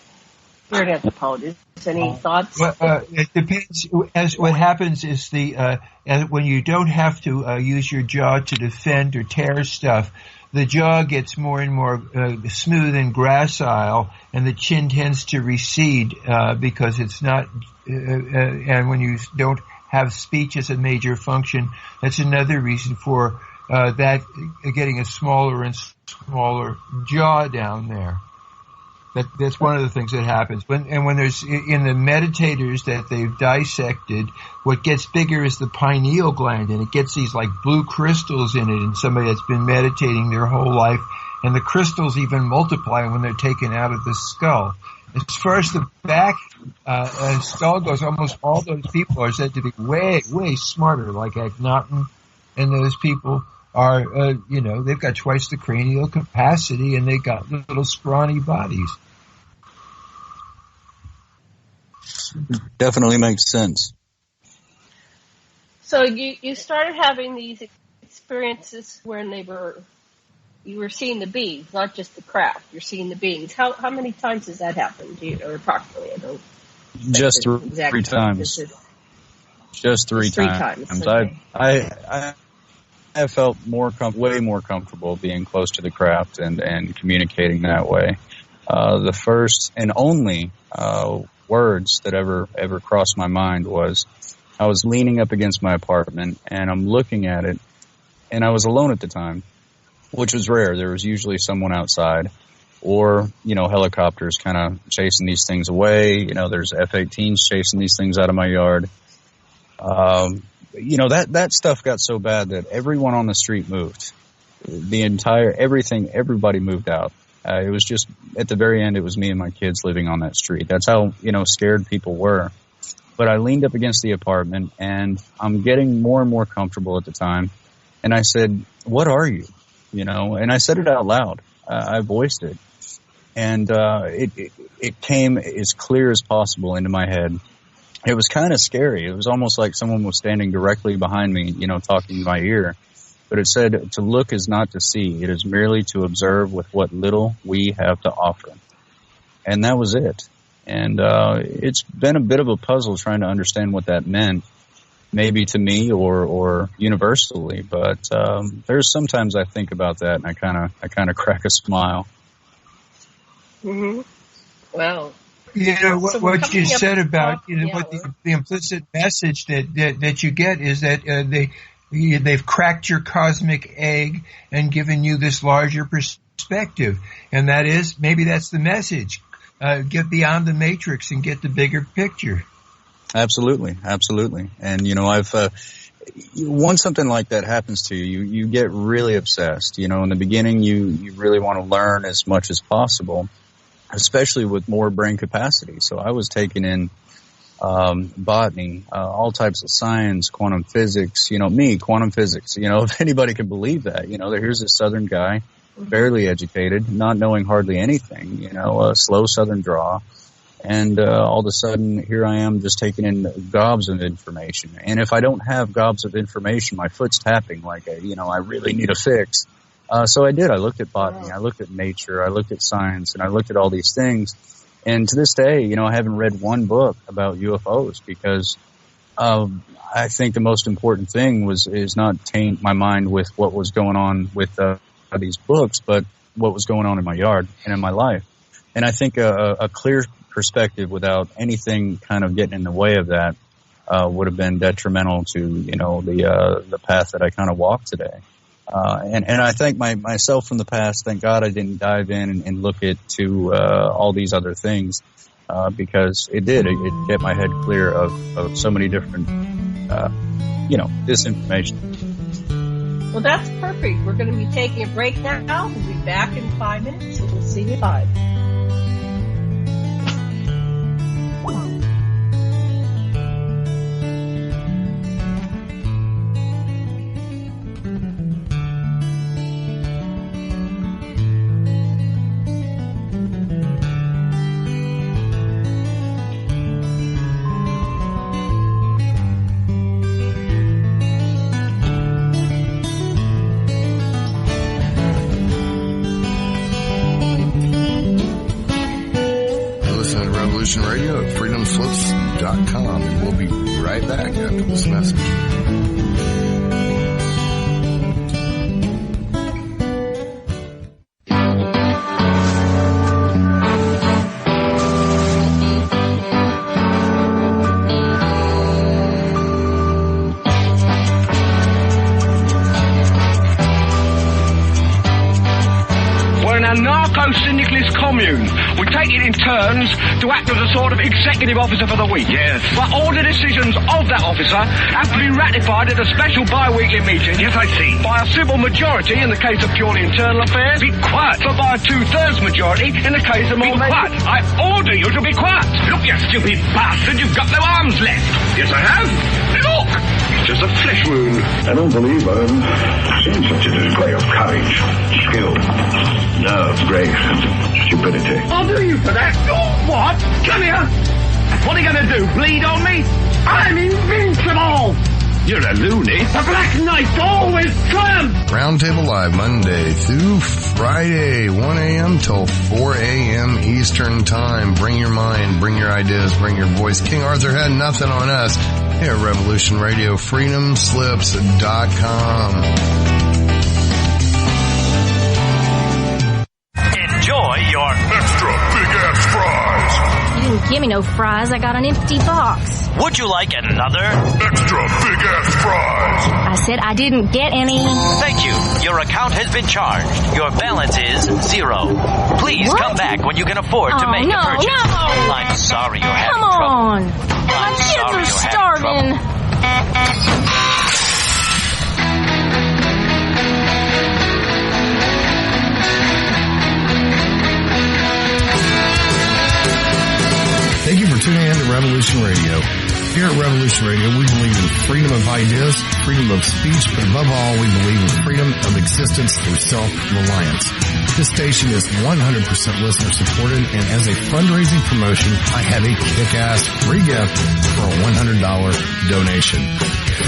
S9: You're an anthropologist. Any thoughts?
S10: It depends. As what happens is when you don't have to use your jaw to defend or tear stuff, the jaw gets more and more smooth and gracile, and the chin tends to recede because it's not. And when you don't have speech as a major function, that's another reason for that getting a smaller and smaller jaw down there. That's one of the things that happens. When there's in the meditators that they've dissected, what gets bigger is the pineal gland, and it gets these like blue crystals in it. And somebody that's been meditating their whole life, and the crystals even multiply when they're taken out of the skull. As far as the back skull goes, almost all those people are said to be way, way smarter, like Akhenaten, and those people are, they've got twice the cranial capacity, and they got little scrawny bodies.
S1: Definitely makes sense.
S9: So you started having these experiences when you were seeing the beings, not just the craft. You're seeing the beings. How many times has that happened to you, or approximately? I don't.
S1: Just three times. Just three times.
S9: Okay.
S1: I have felt way more comfortable being close to the craft and communicating that way. The first and only words that ever crossed my mind was, I was leaning up against my apartment and I'm looking at it, and I was alone at the time, which was rare. There was usually someone outside, or helicopters kind of chasing these things away. There's F-18s chasing these things out of my yard. That stuff got so bad that everyone on the street moved. Everybody moved out. It was just, at the very end, it was me and my kids living on that street. That's how, scared people were. But I leaned up against the apartment, and I'm getting more and more comfortable at the time. And I said, "What are you?" And I said it out loud. I voiced it. And it came as clear as possible into my head. It was kind of scary. It was almost like someone was standing directly behind me, talking in my ear. But it said, "To look is not to see. It is merely to observe with what little we have to offer." And that was it. And it's been a bit of a puzzle trying to understand what that meant, maybe to me or universally. But there's sometimes I think about that, and I kind of crack a smile.
S9: Mm-hmm. Wow.
S10: What you said about what the implicit message that you get is that they've cracked your cosmic egg and given you this larger perspective, and that is, maybe that's the message. Get beyond the matrix and get the bigger picture.
S1: Absolutely. And, I've, once something like that happens to you, you get really obsessed. In the beginning, you really want to learn as much as possible, especially with more brain capacity. So I was taking in botany, all types of science, quantum physics, quantum physics, if anybody can believe that, here's a Southern guy, barely educated, not knowing hardly anything, a slow Southern draw. And all of a sudden, here I am just taking in gobs of information. And if I don't have gobs of information, my foot's tapping like, I really need a fix. So I did. I looked at botany, I looked at nature, I looked at science, and I looked at all these things. And to this day, I haven't read one book about UFOs because I think the most important thing is not taint my mind with what was going on with these books, but what was going on in my yard and in my life. And I think a clear perspective without anything kind of getting in the way of that would have been detrimental to the path that I kind of walk today. And I thank myself from the past. Thank God I didn't dive in and look into all these other things because it kept my head clear of so many different disinformation.
S9: Well, that's perfect. We're going to be taking a break now. We'll be back in 5 minutes. So we'll see you live.
S3: Radio at freedomslips.com. We'll be right back after this message.
S11: Syndicalist commune. We take it in turns to act as a sort of executive officer for the week. Yes. But all the decisions of that officer have to be ratified at a special bi-weekly meeting. Yes, I see. By a civil majority in the case of purely internal affairs. Be quiet. But by a 2/3 majority in the case of more... Be quiet. I order you to be quiet. Look, you stupid bastard, you've got no arms left. Yes, I have. Look! Just a flesh wound.
S12: I don't believe I've seen such a display of courage, skill, nerve, grace, and stupidity.
S11: I'll do you for that. Oh, what? Come here. What are you going to do? Bleed on me? I'm invincible. You're a loony. The Black Knight always triumphs.
S3: Roundtable Live, Monday through Friday, 1 a.m. till 4 a.m. Eastern Time. Bring your mind, bring your ideas, bring your voice. King Arthur had nothing on us here at Revolution Radio, freedomslips.com.
S13: Enjoy your extra big-ass fries.
S14: You didn't give me no fries. I got an empty box.
S13: Would you like another?
S12: Extra big-ass fries.
S14: I said I didn't get any.
S13: Thank you. Your account has been charged. Your balance is 0. Please come back when you can afford to make a purchase.
S14: No.
S13: I'm sorry you're having
S14: trouble.
S13: Come
S14: on. My kids are starving.
S3: Thank you for tuning in to Revolution Radio. Here at Revolution Radio, we believe in freedom of ideas, freedom of speech, but above all, we believe in freedom of existence through self-reliance. This station is 100% listener-supported, and as a fundraising promotion, I have a kick-ass free gift for a $100 donation.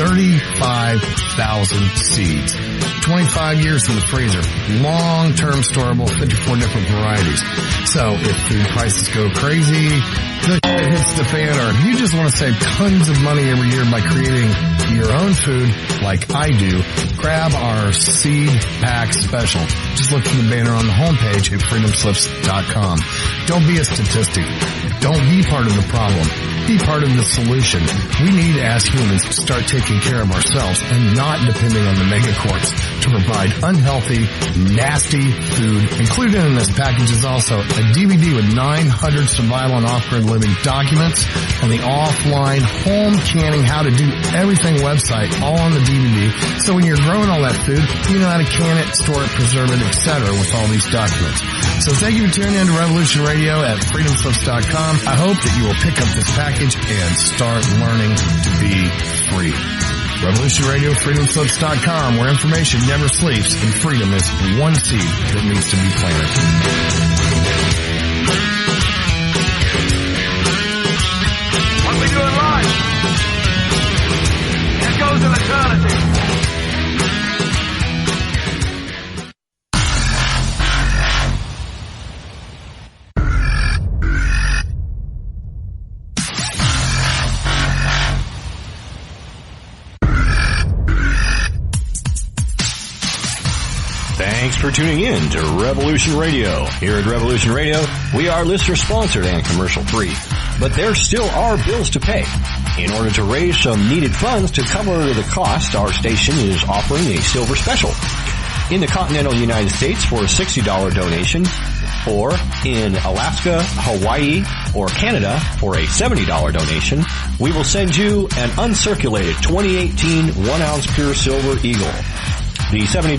S3: 35,000 seeds. 25 years in the freezer. Long-term storable, 54 different varieties. So if food prices go crazy, the shit hits the fan, or if you just want to save tons of money every year by creating your own food like I do, grab our seed pack special. Just look for the banner on the homepage at freedomslips.com. Don't be a statistic. Don't be part of the problem. be part of the solution, we need, as humans, to start taking care of ourselves and not depending on the megacorps to provide unhealthy, nasty food. Included in this package is also a DVD with 900 survival and off-grid living documents and the offline home canning how to do everything website all on the DVD. So when you're growing all that food, you know how to can it, store it, preserve it, etc. with all these documents. So thank you for tuning in to Revolution Radio at freedomslips.com. I hope that you will pick up this package and start learning to be free. Revolution Radio, freedomslips.com, where information never sleeps and freedom is one seed that needs to be planted.
S11: What we do in life, it goes in eternity.
S15: Thanks for tuning in to Revolution Radio. Here at Revolution Radio, we are listener-sponsored and commercial-free. But there still are bills to pay. In order to raise some needed funds to cover the cost, our station is offering a silver special. In the continental United States for a $60 donation, or in Alaska, Hawaii, or Canada for a $70 donation, we will send you an uncirculated 2018 1-ounce pure silver Eagle. The $70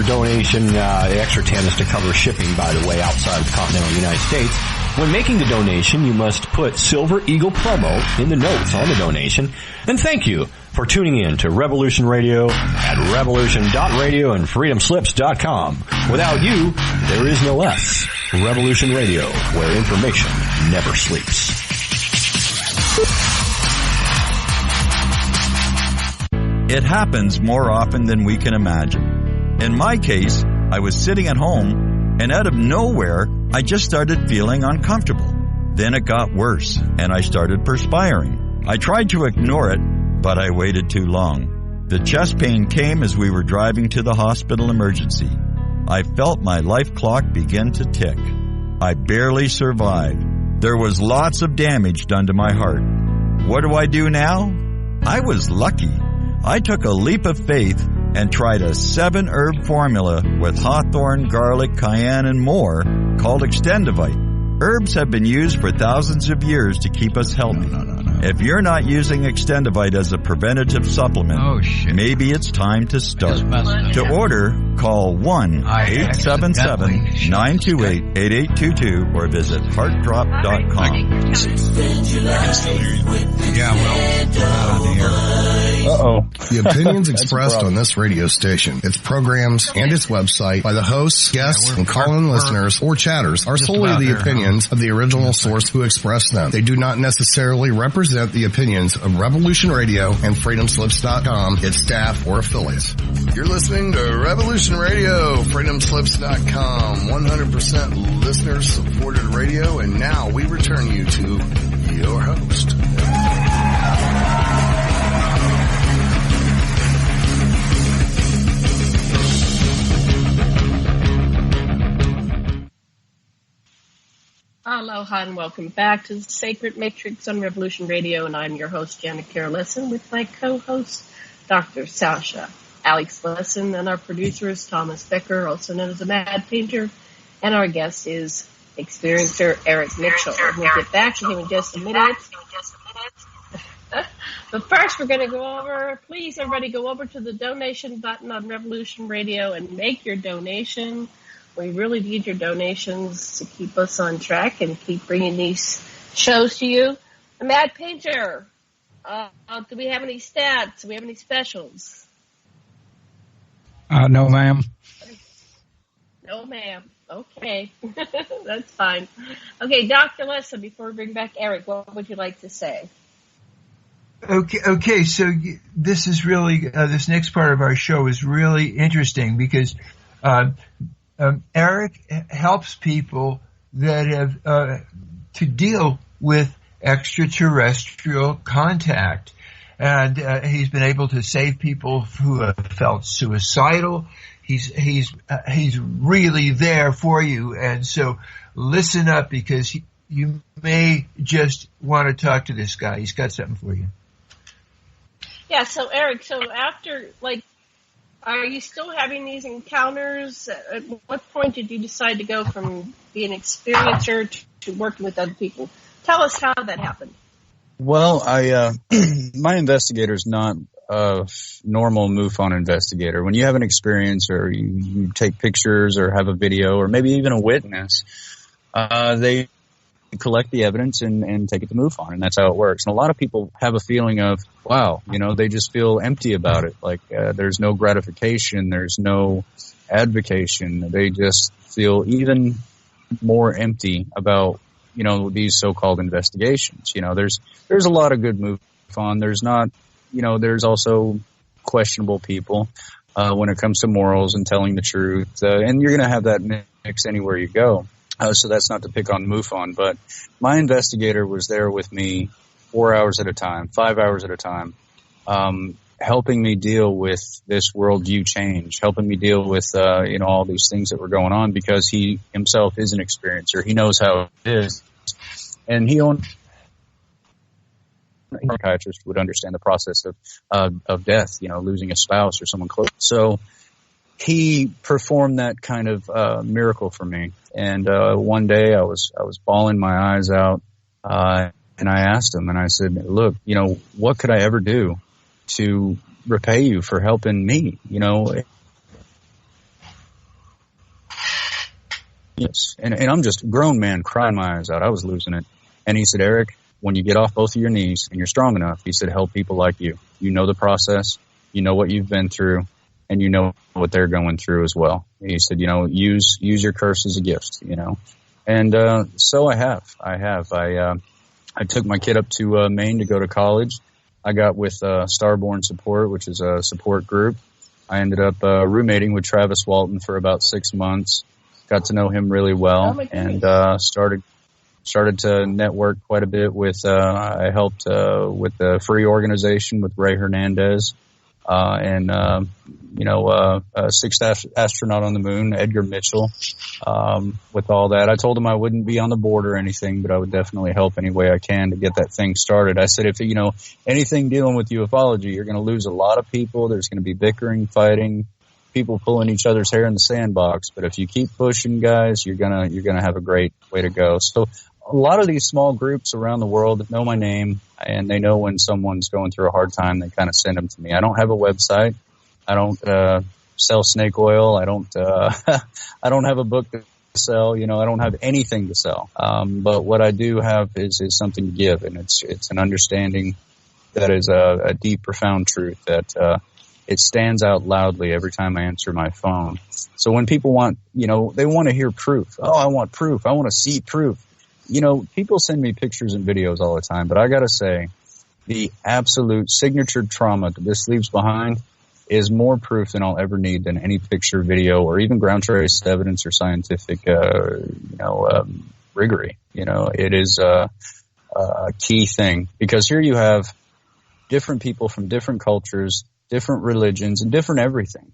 S15: donation, the extra 10 is to cover shipping, by the way, outside of the continental United States. When making the donation, you must put Silver Eagle promo in the notes on the donation. And thank you for tuning in to Revolution Radio at revolution.radio and freedomslips.com. Without you, there is no us. Revolution Radio, where information never sleeps.
S4: It happens more often than we can imagine. In my case, I was sitting at home, and out of nowhere, I just started feeling uncomfortable. Then it got worse, and I started perspiring. I tried to ignore it, but I waited too long. The chest pain came as we were driving to the hospital emergency. I felt my life clock begin to tick. I barely survived. There was lots of damage done to my heart. What do I do now? I was lucky. I took a leap of faith and tried a 7-herb formula with hawthorn, garlic, cayenne, and more called Extendivite. Herbs have been used for thousands of years to keep us healthy. If you're not using Extendivite as a preventative supplement, maybe it's time to start. To order, call 1-877-928-8822 or visit heartdrop.com.
S3: Yeah, well, uh-oh. The opinions expressed on this radio station, its programs, and its website by the hosts, guests, and call-in listeners or chatters are solely the opinions of the original source who expressed them. They do not necessarily represent the opinions of Revolution Radio and freedomslips.com, its staff, or affiliates. You're listening to Revolution Radio, freedomslips.com, 100% listener-supported radio, and now we return you to your host.
S9: Aloha and welcome back to the Sacred Matrix on Revolution Radio, and I'm your host, Janet Lessin, with my co-host, Dr. Sasha, Alex Lessin, and our producer is Thomas Becker, also known as the Mad Painter, and our guest is experiencer Eric Mitchell. We'll get back to him in just a minute. But first, we're going to go over, please everybody go over to the donation button on Revolution Radio and make your donation. We really need your donations to keep us on track and keep bringing these shows to you. The Mad Painter, do we have any stats? Do we have any specials?
S16: No, ma'am.
S9: No, ma'am. Okay. That's fine. Okay, Dr. Lessin, before we bring back Eric, what would you like to say?
S10: Okay. So this is really, this next part of our show is really interesting because Eric helps people that have to deal with extraterrestrial contact, and he's been able to save people who have felt suicidal. He's really there for you, and so listen up because you may just want to talk to this guy. He's got something for you.
S9: Yeah, so Eric, after, are you still having these encounters? At what point did you decide to go from being an experiencer to working with other people? Tell us how that happened.
S1: Well, my investigator's not a normal MUFON investigator. When you have an experience or you take pictures or have a video or maybe even a witness, they collect the evidence and take it to MUFON, and that's how it works. And a lot of people have a feeling of, wow, they just feel empty about it. There's no gratification, there's no advocation. They just feel even more empty about, these so-called investigations. There's a lot of good MUFON. There's not, there's also questionable people when it comes to morals and telling the truth. And you're going to have that mix anywhere you go. So that's not to pick on MUFON, but my investigator was there with me 4 hours at a time, 5 hours at a time, helping me deal with this worldview change, helping me deal with, all these things that were going on, because he himself is an experiencer. He knows how it is. And a psychiatrist would understand the process of death, losing a spouse or someone close. So he performed that kind of miracle for me. And one day I was bawling my eyes out, and I asked him, and I said, look, what could I ever do to repay you for helping me? Yes. And I'm just a grown man crying my eyes out. I was losing it. And he said, Eric, when you get off both of your knees and you're strong enough, he said, help people like you. You know the process. You know what you've been through. And you know what they're going through as well. He said, use your curse as a gift, And so I have. I took my kid up to Maine to go to college. I got with Starborn Support, which is a support group. I ended up roommating with Travis Walton for about 6 months. Got to know him really well, and started to network quite a bit with. I helped with the free organization with Ray Hernandez. Sixth astronaut on the moon, Edgar Mitchell, with all that. I told him I wouldn't be on the board or anything, but I would definitely help any way I can to get that thing started. I said, if, anything dealing with ufology, you're going to lose a lot of people. There's going to be bickering, fighting, people pulling each other's hair in the sandbox. But if you keep pushing, guys, you're going to have a great way to go. So a lot of these small groups around the world know my name, and they know when someone's going through a hard time, they kind of send them to me. I don't have a website. I don't sell snake oil. I don't have a book to sell. I don't have anything to sell. But what I do have is something to give, and it's an understanding that is a deep, profound truth that it stands out loudly every time I answer my phone. So when people want, they want to hear proof. Oh, I want proof. I want to see proof. People send me pictures and videos all the time, but I got to say, the absolute signature trauma that this leaves behind is more proof than I'll ever need than any picture, video, or even ground trace evidence or scientific, rigory. It is a key thing, because here you have different people from different cultures, different religions, and different everything.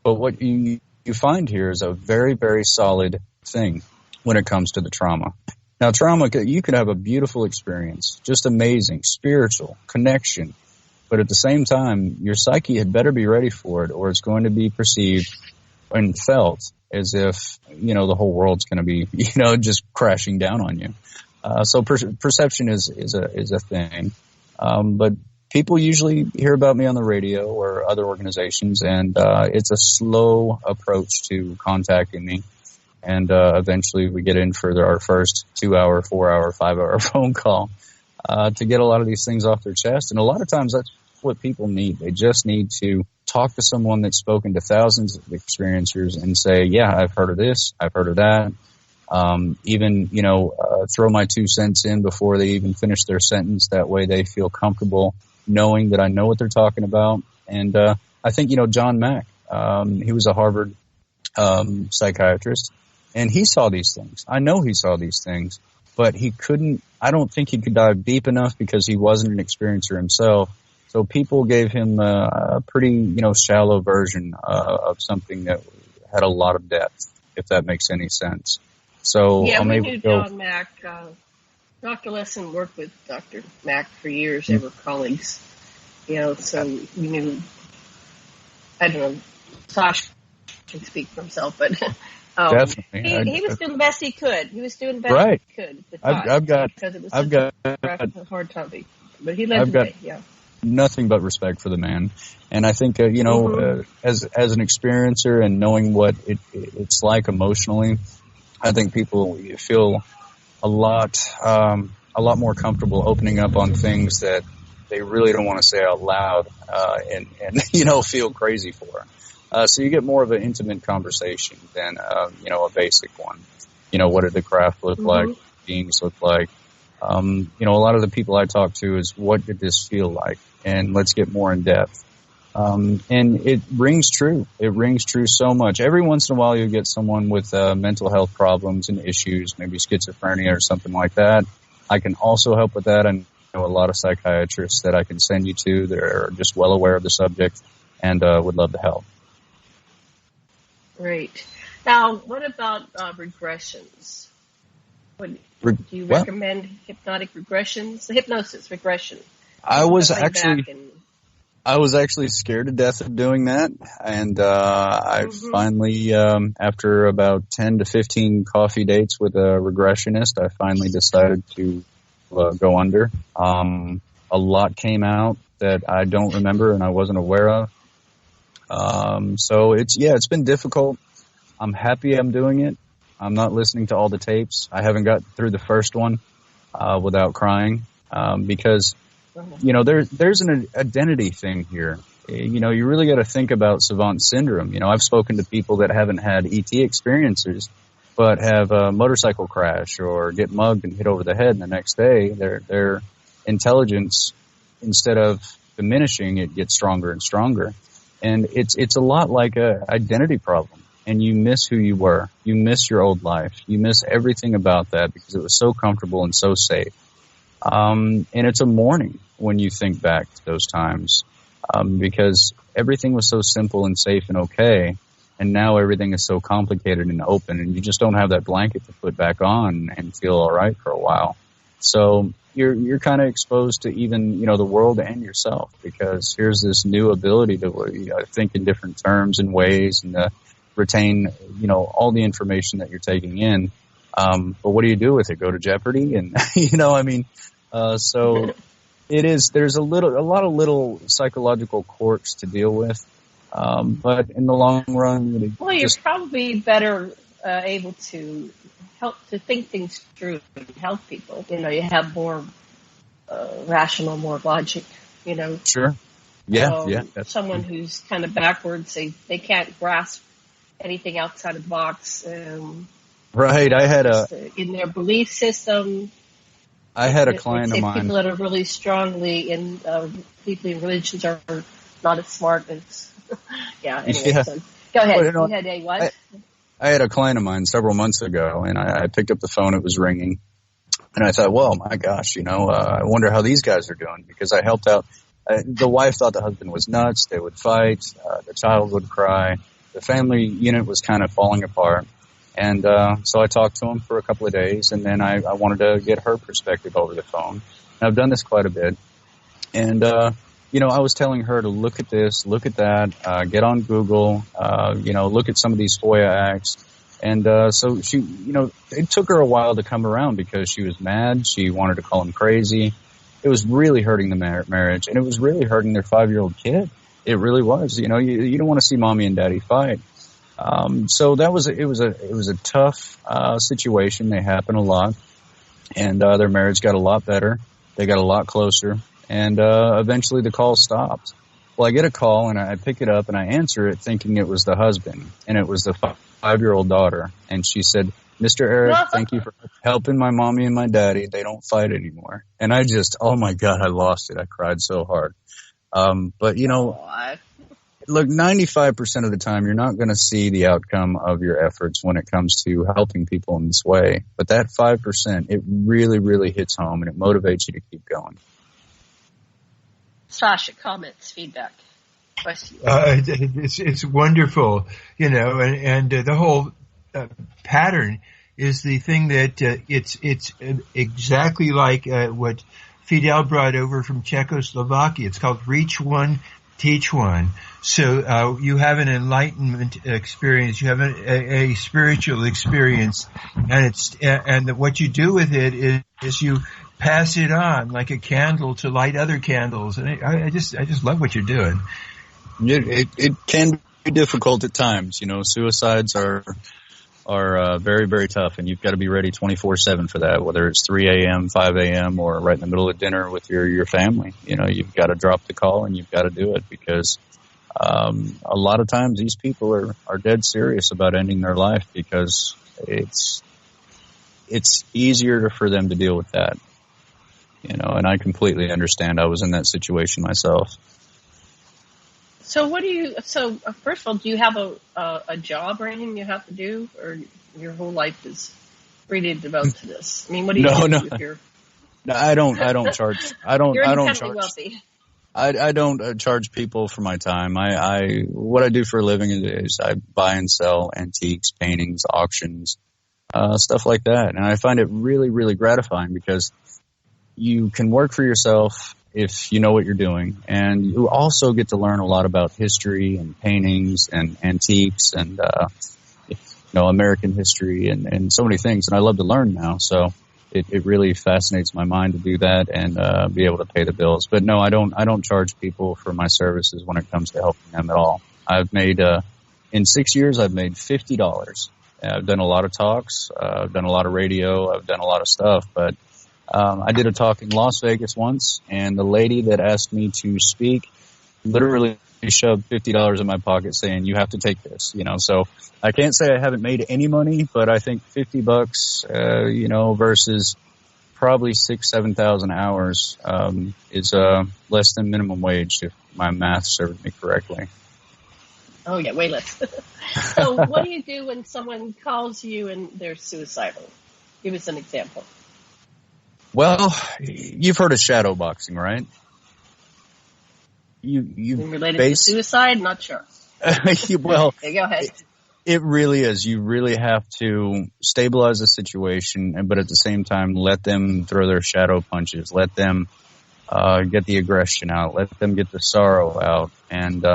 S1: But what you find here is a very, very solid thing when it comes to the trauma. Now, trauma, you could have a beautiful experience, just amazing, spiritual, connection. But at the same time, your psyche had better be ready for it, or it's going to be perceived and felt as if, the whole world's going to be, just crashing down on you. So perception is a thing. But people usually hear about me on the radio or other organizations, and it's a slow approach to contacting me. And eventually we get in for our first 2-hour, 4-hour, 5-hour phone call to get a lot of these things off their chest. And a lot of times that's what people need. They just need to talk to someone that's spoken to thousands of experiencers and say, yeah, I've heard of this, I've heard of that. Even, throw my 2 cents in before they even finish their sentence. That way they feel comfortable knowing that I know what they're talking about. And I think, John Mack, he was a Harvard psychiatrist, and he saw these things. I know he saw these things, but I don't think he could dive deep enough because he wasn't an experiencer himself. So people gave him a pretty, shallow version of something that had a lot of depth, if that makes any sense. So
S9: yeah, we knew John Mack Dr. Lessin worked with Dr. Mack for years. They were colleagues. So we knew, I don't know, Sasha can speak for himself, but
S1: definitely.
S9: He was doing the best he could. He was doing the best he could at the time. I've got a hard topic. But he led the way,
S1: nothing but respect for the man. And I think, as an experiencer and knowing what it's like emotionally, I think people feel a lot more comfortable opening up on things that they really don't want to say out loud, and feel crazy for. So you get more of an intimate conversation than, a basic one. What did the craft look like? Beings look like? A lot of the people I talk to is, what did this feel like? And let's get more in depth. And it rings true. It rings true so much. Every once in a while you get someone with mental health problems and issues, maybe schizophrenia or something like that. I can also help with that. I know a lot of psychiatrists that I can send you to that are just well aware of the subject and would love to help.
S9: Great. Now, what about regressions? Do you recommend hypnotic regressions? Hypnosis regression.
S1: I was actually scared to death of doing that, and I finally, after about 10 to 15 coffee dates with a regressionist, I finally decided to go under. A lot came out that I don't remember and I wasn't aware of. So it's been difficult. I'm happy I'm doing it. I'm not listening to all the tapes. I haven't got through the first one without crying because, there's an identity thing here. You really got to think about savant syndrome. I've spoken to people that haven't had ET experiences but have a motorcycle crash or get mugged and hit over the head, and the next day their intelligence, instead of diminishing, it gets stronger and stronger. And it's a lot like a identity problem. And you miss who you were. You miss your old life. You miss everything about that because it was so comfortable and so safe. And it's a mourning when you think back to those times because everything was so simple and safe and okay. And now everything is so complicated and open, and you just don't have that blanket to put back on and feel all right for a while. So you're kind of exposed to even, the world and yourself, because here's this new ability to think in different terms and ways and retain, all the information that you're taking in. But what do you do with it? Go to Jeopardy? And, so there's a lot of little psychological quirks to deal with. But in the long run,
S9: you're probably better able to help to think things through and help people. You have more rational, more logic.
S1: Sure. Yeah.
S9: Someone who's kind of backwards, they can't grasp anything outside of the box.
S1: Right. I had
S9: in their belief system.
S1: I had a client of mine.
S9: People that are really strongly deeply in religions are not as smart as. Anyway, so go ahead. You had a what?
S1: I had a client of mine several months ago, and I picked up the phone. It was ringing, and I thought, well, my gosh, I wonder how these guys are doing, because I helped out. The wife thought the husband was nuts. They would fight. The child would cry. The family unit was kind of falling apart. And so I talked to him for a couple of days, and then I wanted to get her perspective over the phone. And I've done this quite a bit. And, I was telling her to look at this, look at that, get on Google, look at some of these FOIA acts. And so she, it took her a while to come around because she was mad. She wanted to call him crazy. It was really hurting the marriage, and it was really hurting their 5-year-old kid. It really was. You don't want to see mommy and daddy fight. So it was a tough situation. They happen a lot, and their marriage got a lot better. They got a lot closer, and eventually the call stopped. Well, I get a call, and I pick it up, and I answer it thinking it was the husband, and it was the 5-year-old daughter. And she said, "Mr. Eric, thank you for helping my mommy and my daddy. They don't fight anymore." And I just, oh my God, I lost it. I cried so hard. But look, 95% of the time, you're not going to see the outcome of your efforts when it comes to helping people in this way. But that 5%, it really, really hits home, and it motivates you to keep going.
S9: Sasha, comments, feedback, questions?
S10: It's wonderful, and the whole pattern is the thing that it's exactly like what Fidel brought over from Czechoslovakia. It's called Reach One, Teach One. So you have an enlightenment experience, you have a spiritual experience, and what you do with it is you pass it on like a candle to light other candles. And I just love what you're doing.
S1: It can be difficult at times. Suicides are very, very tough, and you've got to be ready 24/7 for that, whether it's 3 a.m., 5 a.m., or right in the middle of dinner with your family. You've got to drop the call and you've got to do it, because a lot of times these people are dead serious about ending their life, because it's easier for them to deal with that. And I completely understand. I was in that situation myself.
S9: So first of all, do you have a job or anything you have to do, or your whole life is really devoted to this? I mean, what do you do with your...
S1: No, I don't charge.
S9: You're independently wealthy.
S1: I don't charge people for my time. What I do for a living is I buy and sell antiques, paintings, auctions, stuff like that. And I find it really, really gratifying, because you can work for yourself if you know what you're doing, and you also get to learn a lot about history and paintings and antiques and American history and so many things. And I love to learn now, so it really fascinates my mind to do that and be able to pay the bills. But no, I don't charge people for my services when it comes to helping them at all. I've made in 6 years I've made $50. I've done a lot of talks, I've done a lot of radio, I've done a lot of stuff, but I did a talk in Las Vegas once, and the lady that asked me to speak literally shoved $50 in my pocket saying, "You have to take this," So I can't say I haven't made any money, but I think $50, versus probably 6,000-7,000 hours, is less than minimum wage, if my math served me correctly.
S9: Oh yeah, way less. So what do you do when someone calls you and they're suicidal? Give us an example.
S1: Well, you've heard of shadow boxing, right? You
S9: related to suicide? Not sure.
S1: Well,
S9: okay, go ahead.
S1: It really is. You really have to stabilize the situation, but at the same time, let them throw their shadow punches. Let them get the aggression out. Let them get the sorrow out. And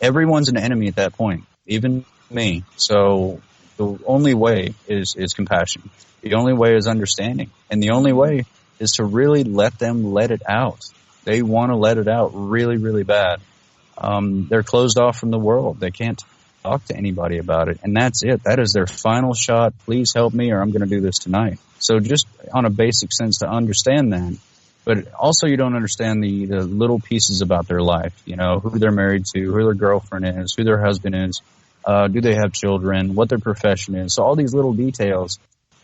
S1: everyone's an enemy at that point, even me. So the only way is compassion. The only way is understanding. And the only way is to really let them let it out. They want to let it out really, really bad. They're closed off from the world. They can't talk to anybody about it. And that's it. That is their final shot. Please help me, or I'm going to do this tonight. So just on a basic sense to understand that. But also you don't understand the little pieces about their life, who they're married to, who their girlfriend is, who their husband is, do they have children, what their profession is. So all these little details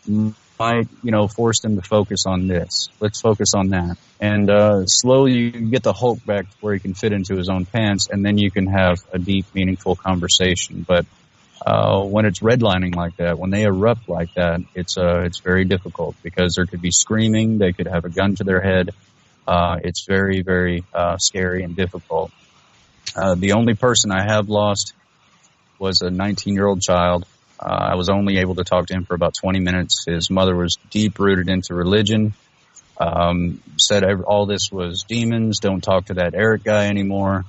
S1: might, force them to focus on this. Let's focus on that. And slowly you get the Hulk back to where he can fit into his own pants, and then you can have a deep, meaningful conversation. But when it's redlining like that, when they erupt like that, it's very difficult, because there could be screaming, they could have a gun to their head. It's very, very scary and difficult. The only person I have lost was a 19-year-old child. I was only able to talk to him for about 20 minutes. His mother was deep-rooted into religion, said all this was demons, don't talk to that Eric guy anymore.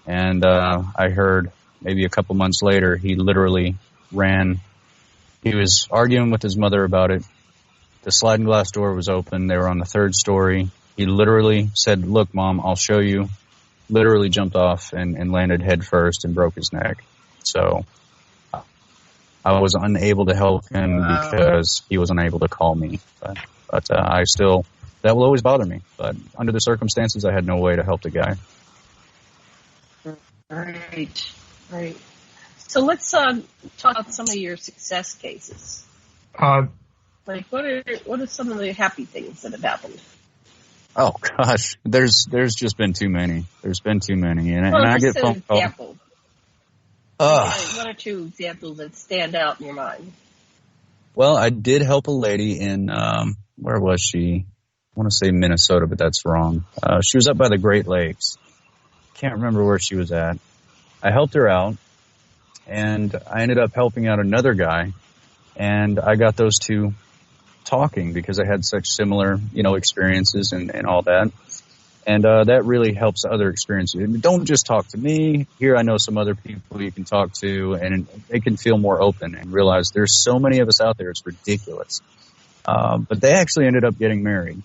S1: And I heard maybe a couple months later, he literally ran. He was arguing with his mother about it. The sliding glass door was open. They were on the third story. He literally said, "Look, Mom, I'll show you." Literally jumped off and landed head first and broke his neck. So I was unable to help him because he was unable to call me. But I still, that will always bother me. But under the circumstances, I had no way to help the guy.
S9: Right. So let's talk about some of your success cases. Like, what are some of the happy things that have happened?
S1: Oh gosh, there's just been too many. There's been too many, and I get phone calls.
S9: One or two examples that stand out in your mind.
S1: Well, I did help a lady in where was she? I want to say Minnesota, but that's wrong. She was up by the Great Lakes. Can't remember where she was at. I helped her out, and I ended up helping out another guy And I got those two talking because they had such similar, experiences and all that. And that really helps other experiences. And don't just talk to me. Here I know some other people you can talk to, and they can feel more open and realize there's so many of us out there, it's ridiculous. But they actually ended up getting married.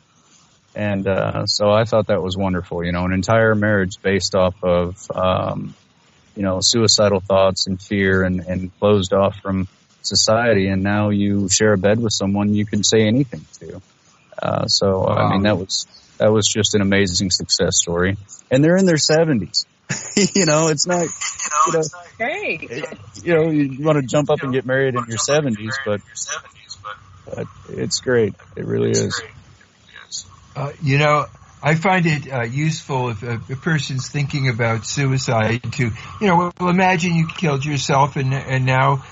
S1: And so I thought that was wonderful, an entire marriage based off of, suicidal thoughts and fear and closed off from society. And now you share a bed with someone you can say anything to. I mean, that was just an amazing success story. And they're in their 70s. It's not,
S9: Great.
S1: You want to jump up and get married in your 70s, but it's great. It really is.
S10: I find it useful if a person's thinking about suicide to, well, imagine you killed yourself and now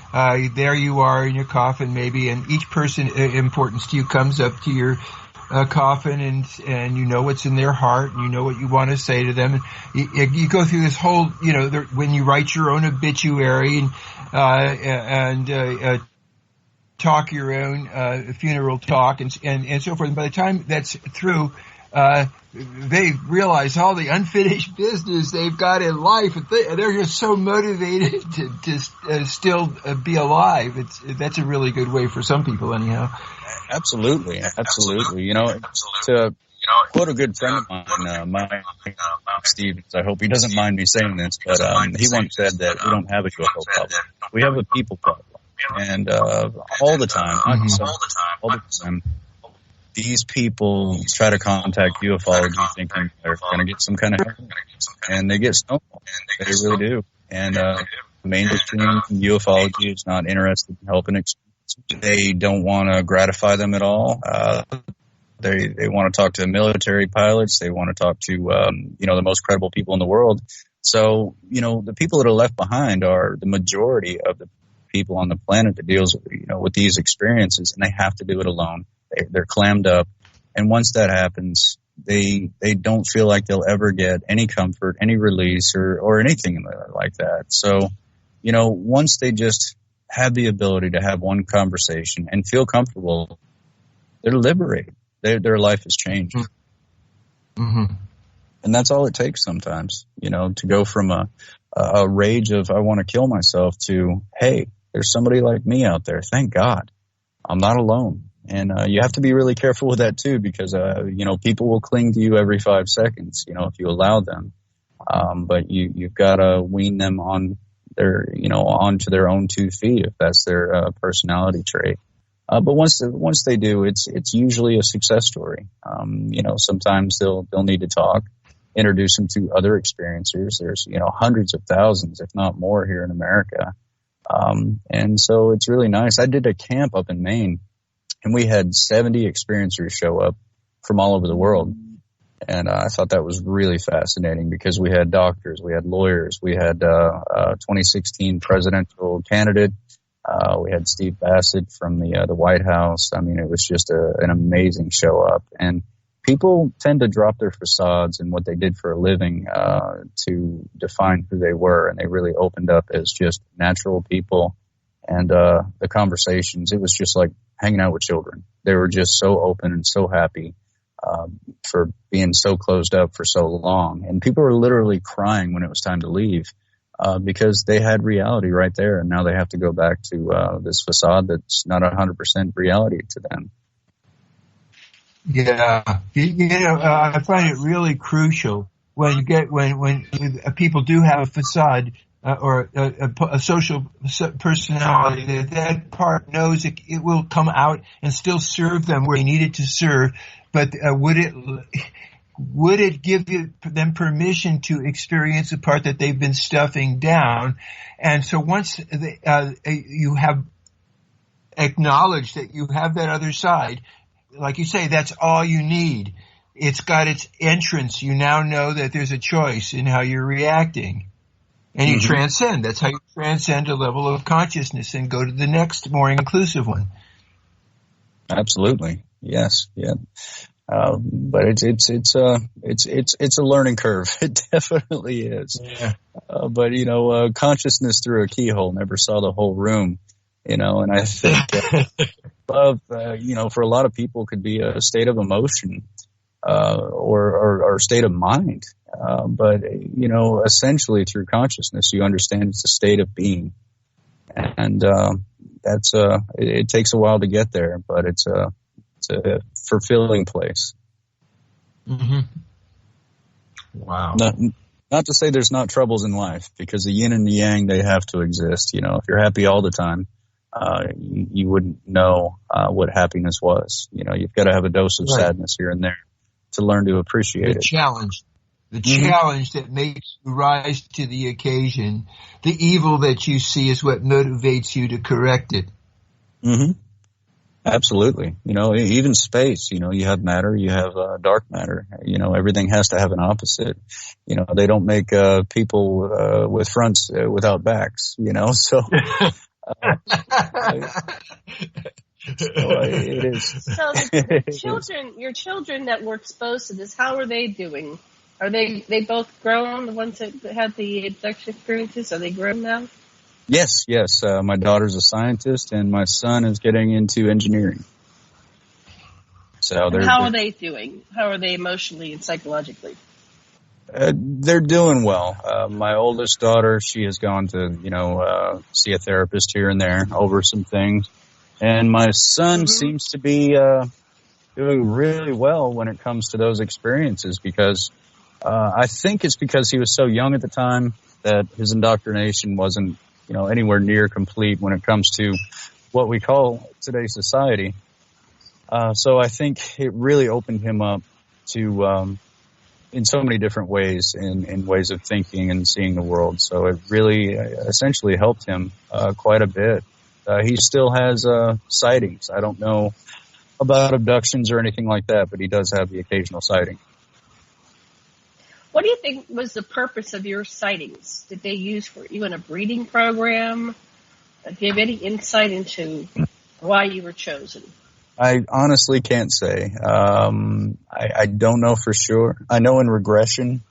S10: there you are in your coffin maybe, and each person importance to you comes up to your coffin and you know what's in their heart and you know what you want to say to them. And you go through this whole, when you write your own obituary and talk your own funeral talk and so forth. And by the time that's through, they realize all the unfinished business they've got in life. They're just so motivated to still be alive. That's a really good way for some people, anyhow.
S1: Absolutely. To quote a good friend of mine, Mike Stevens, I hope he doesn't mind me saying this, but he once said that we don't have a UFO problem. We have a people problem. And all the time, all the time, these people try to contact ufology thinking they're going to get some kind of help, and they get stonewalled. They really do. And mainstream ufology is not interested in helping. They don't want to gratify them at all. They want to talk to military pilots. They want to talk to the most credible people in the world. So the people that are left behind are the majority of the people on the planet that deals with these experiences, and they have to do it alone. They're clammed up, and once that happens, they don't feel like they'll ever get any comfort, any release, or anything like that. So, once they just have the ability to have one conversation and feel comfortable, they're liberated. Their life has changed.
S10: Mm-hmm.
S1: And that's all it takes sometimes, to go from a rage of I want to kill myself to, hey, there's somebody like me out there. Thank God I'm not alone. And you have to be really careful with that too, because people will cling to you every 5 seconds, if you allow them. But you've got to wean them on onto their own 2 feet if that's their personality trait. But once they do, it's usually a success story. Sometimes they'll need to talk, introduce them to other experiencers. There's hundreds of thousands, if not more, here in America. And so it's really nice. I did a camp up in Maine, and we had 70 experiencers show up from all over the world. And I thought that was really fascinating because we had doctors, we had lawyers, we had 2016 presidential candidate, we had Steve Bassett from the White House. I mean, it was just an amazing show up. And people tend to drop their facades and what they did for a living to define who they were, and they really opened up as just natural people. And the conversations, it was just like hanging out with children. They were just so open and so happy for being so closed up for so long. And people were literally crying when it was time to leave because they had reality right there, and now they have to go back to this facade that's not 100% reality to them.
S10: Yeah, I find it really crucial when people do have a facade or a social personality, that part knows it will come out and still serve them where they need it to serve. But would it give them permission to experience a part that they've been stuffing down? And so once you have acknowledged that you have that other side, like you say, that's all you need. It's got its entrance. You now know that there's a choice in how you're reacting. And you transcend. That's how you transcend a level of consciousness and go to the next more inclusive one.
S1: Absolutely. Yes. Yeah. But it's a learning curve. It definitely is.
S10: Yeah.
S1: But consciousness through a keyhole never saw the whole room. And I think love, for a lot of people could be a state of emotion, or a state of mind. But essentially through consciousness, you understand it's a state of being. And, it takes a while to get there, but it's a fulfilling place.
S10: Mm-hmm. Wow.
S1: Not to say there's not troubles in life, because the yin and the yang, they have to exist. If you're happy all the time, you wouldn't know what happiness was. You've got to have a dose of sadness here and there to learn to appreciate it.
S10: Challenge. The challenge that makes you rise to the occasion. The evil that you see is what motivates you to correct it.
S1: Mm-hmm. Absolutely. Even space, you have matter, you have dark matter. Everything has to have an opposite. They don't make people with fronts without backs, so... it is.
S9: So your children that were exposed to this, how are they doing? Are they both grown, the ones that had the abduction experiences? Are they grown now?
S1: Yes. My daughter's a scientist, and my son is getting into engineering. So
S9: how are they doing? How are they emotionally and psychologically?
S1: They're doing well. My oldest daughter, she has gone to, see a therapist here and there over some things. And my son seems to be doing really well when it comes to those experiences, because I think it's because he was so young at the time that his indoctrination wasn't, anywhere near complete when it comes to what we call today's society. So I think it really opened him up to, in so many different ways, in ways of thinking and seeing the world. So it really essentially helped him quite a bit. He still has sightings. I don't know about abductions or anything like that, but he does have the occasional sighting.
S9: What do you think was the purpose of your sightings? Did they use for you in a breeding program? Do you have any insight into why you were chosen?
S1: I honestly can't say. I don't know for sure. I know in regression,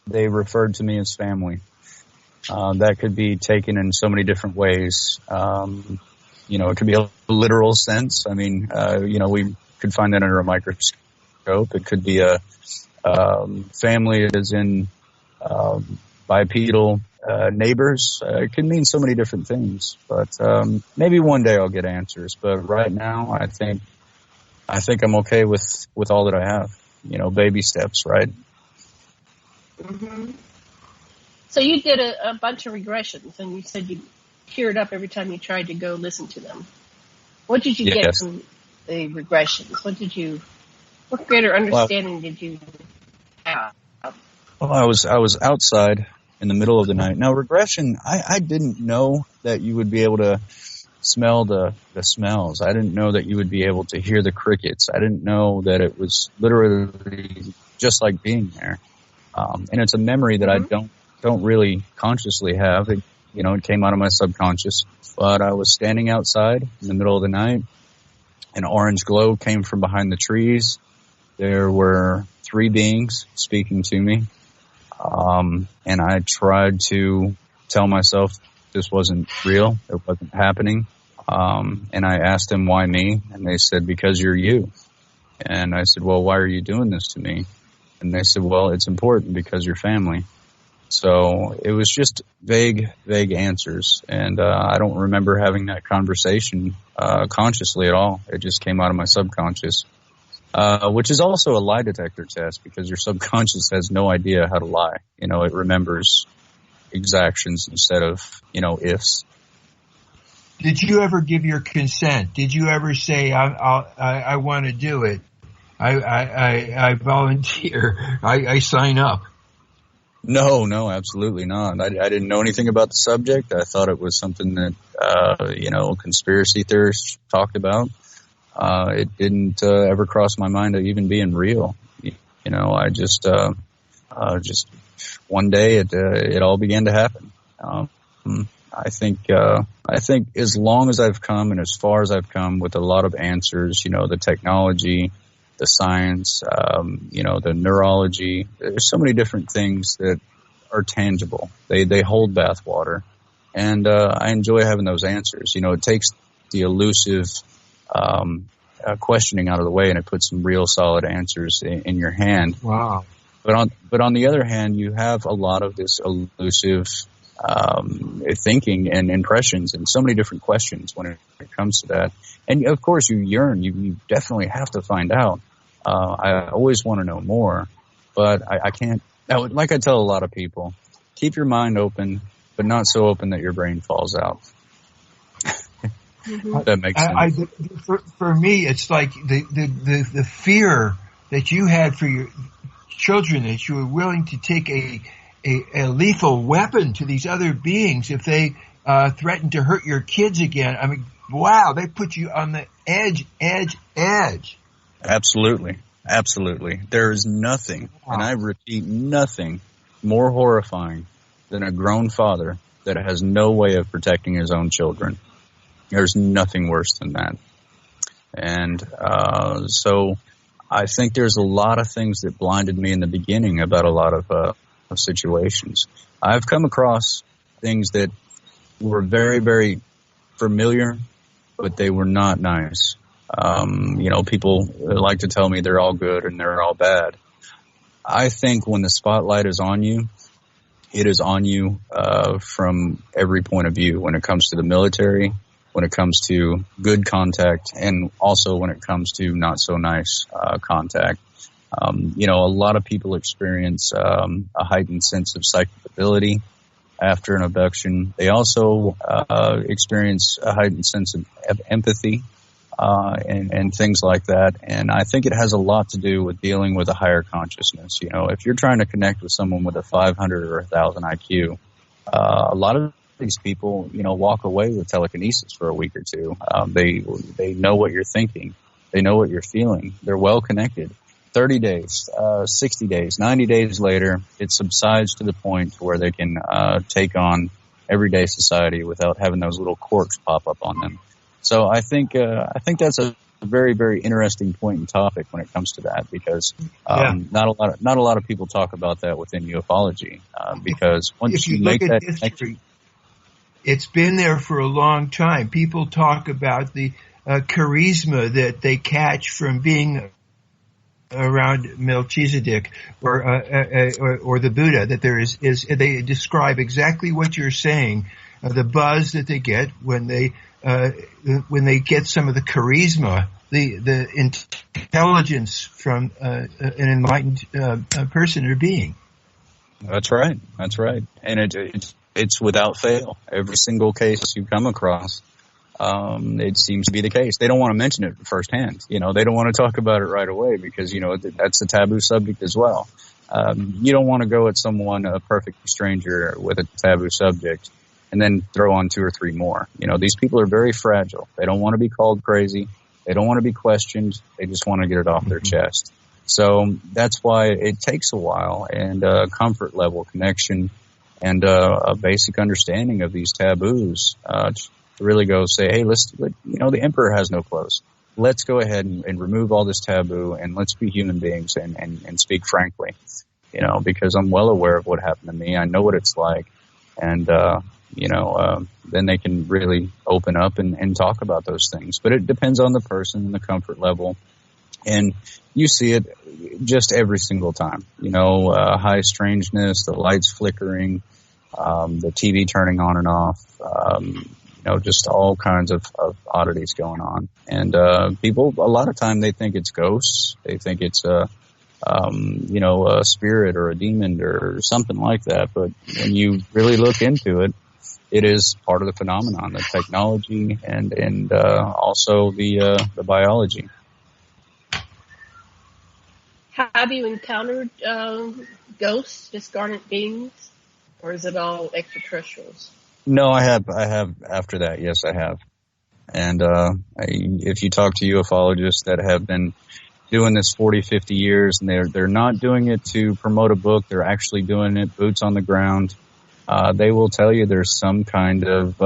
S1: they referred to me as family. That could be taken in so many different ways. It could be a literal sense. I mean, we could find that under a microscope. It could be a family as in bipedal neighbors. It could mean so many different things. But maybe one day I'll get answers. But right now, I think I'm okay with all that I have. Baby steps, right?
S9: Mm-hmm. So you did a bunch of regressions, and you said you teared up every time you tried to go listen to them. What did you get from the regressions? What greater understanding did you have?
S1: Well, I was outside in the middle of the night. Now, regression, I didn't know that you would be able to smell the smells. I didn't know that you would be able to hear the crickets. I didn't know that it was literally just like being there. And it's a memory that I don't really consciously have. It came out of my subconscious. But I was standing outside in the middle of the night. An orange glow came from behind the trees. There were 3 beings speaking to me. And I tried to tell myself this wasn't real. It wasn't happening. And I asked them, why me? And they said, because you're you. And I said, well, why are you doing this to me? And they said, well, it's important because you're family. So it was just vague answers. And I don't remember having that conversation consciously at all. It just came out of my subconscious, which is also a lie detector test, because your subconscious has no idea how to lie. It remembers exactions instead of, ifs.
S10: Did you ever give your consent? Did you ever say, I want to do it? I volunteer. I sign up.
S1: No, absolutely not. I didn't know anything about the subject. I thought it was something that, conspiracy theorists talked about. It didn't ever cross my mind of even being real. I just one day it all began to happen. I think as long as I've come and as far as I've come with a lot of answers, the technology, the science, the neurology, there's so many different things that are tangible. They hold bathwater, And I enjoy having those answers. You know, it takes the elusive questioning out of the way, and it puts some real solid answers in your hand.
S10: Wow.
S1: But on the other hand, you have a lot of this elusive thinking and impressions and so many different questions when it comes to that. And of course you yearn, you definitely have to find out. I always want to know more, but I can't, like I tell a lot of people, keep your mind open, but not so open that your brain falls out. That makes sense.
S10: For me, it's like the fear that you had for your children, that you were willing to take a lethal weapon to these other beings if they threatened to hurt your kids again. I mean, wow, they put you on the edge.
S1: Absolutely. There is nothing, and I repeat, nothing more horrifying than a grown father that has no way of protecting his own children. There's nothing worse than that. And so I think there's a lot of things that blinded me in the beginning about a lot of situations. I've come across things that were very, very familiar, but they were not nice. You know, people like to tell me they're all good and they're all bad. I think when the spotlight is on you, it is on you from every point of view, when it comes to the military, when it comes to good contact, and also when it comes to not so nice contact. You know, a lot of people experience a heightened sense of psychic ability after an abduction. They also experience a heightened sense of empathy and things like that. And I think it has a lot to do with dealing with a higher consciousness. You know, if you're trying to connect with someone with a 500 or 1,000 IQ, a lot of these people, you know, walk away with telekinesis for a week or two. They know what you're thinking. They know what you're feeling. They're well connected. 30 days, 60 days, 90 days later, it subsides to the point where they can take on everyday society without having those little quirks pop up on them. So I think that's a very, very interesting point and topic when it comes to that, because not a lot of people talk about that within ufology. Because once
S10: you
S1: make
S10: look at
S1: that
S10: history, it's been there for a long time. People talk about the charisma that they catch from being around Melchizedek or the Buddha. That there is they describe exactly what you're saying. The buzz that they get when they get some of the charisma, the intelligence from an enlightened person or being.
S1: That's right. And it's without fail. Every single case you come across, it seems to be the case. They don't want to mention it firsthand. You know, they don't want to talk about it right away because, you know, that's a taboo subject as well. You don't want to go at someone, a perfect stranger, with a taboo subject and then throw on 2 or 3 more. You know, these people are very fragile. They don't want to be called crazy. They don't want to be questioned. They just want to get it off their chest. So that's why it takes a while, and comfort level, connection, and a basic understanding of these taboos to really go say, hey, you know, the emperor has no clothes. Let's go ahead and remove all this taboo, and let's be human beings and speak frankly, you know, because I'm well aware of what happened to me. I know what it's like. And, you know, then they can really open up and talk about those things. But it depends on the person and the comfort level. And you see it just every single time, you know, high strangeness, the lights flickering, the TV turning on and off, you know, just all kinds of oddities going on. And people, a lot of time, they think it's ghosts. They think it's you know, a spirit or a demon or something like that. But when you really look into it, it is part of the phenomenon, the technology and also the biology.
S9: Have you encountered ghosts, discarnate beings, or is it all extraterrestrials?
S1: No, I have after that. Yes, I have. And if you talk to ufologists that have been doing this 40, 50 years, and they're not doing it to promote a book, they're actually doing it boots on the ground, they will tell you there's some kind of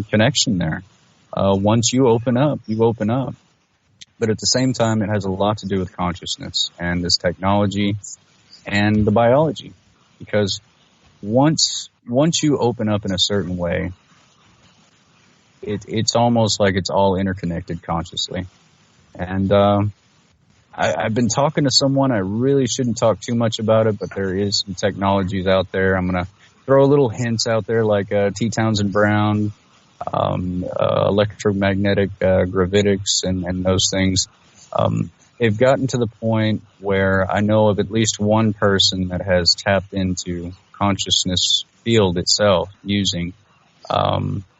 S1: connection there. Once you open up. But at the same time, it has a lot to do with consciousness and this technology and the biology. Because once you open up in a certain way, it's almost like it's all interconnected consciously. And I've been talking to someone. I really shouldn't talk too much about it, but there is some technologies out there. I'm going to throw little hints out there like T. Townsend Brown, electromagnetic gravitics and those things. They've gotten to the point where I know of at least one person that has tapped into consciousness field itself using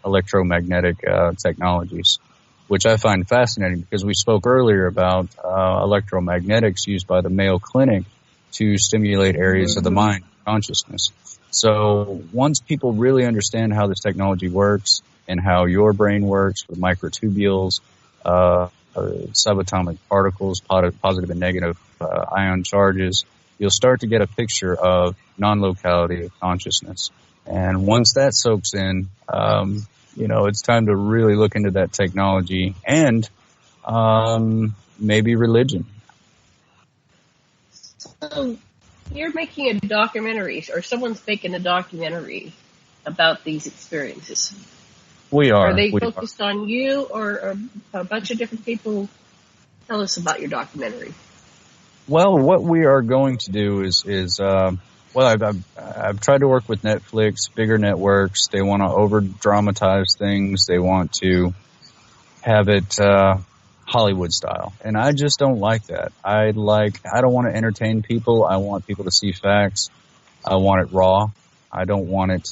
S1: electromagnetic technologies, which I find fascinating because we spoke earlier about electromagnetics used by the Mayo Clinic to stimulate areas of the mind, consciousness. So once people really understand how this technology works and how your brain works with microtubules, subatomic particles, positive and negative ion charges, you'll start to get a picture of non-locality of consciousness. And once that soaks in, it's time to really look into that technology and maybe religion.
S9: So you're making a documentary, or someone's making a documentary about these experiences.
S1: We are.
S9: Are they focused on you or a bunch of different people? Tell us about your documentary.
S1: Well, what we are going to do is I've tried to work with Netflix, bigger networks. They want to over-dramatize things. They want to have it Hollywood style. And I just don't like that. I don't want to entertain people. I want people to see facts. I want it raw. I don't want it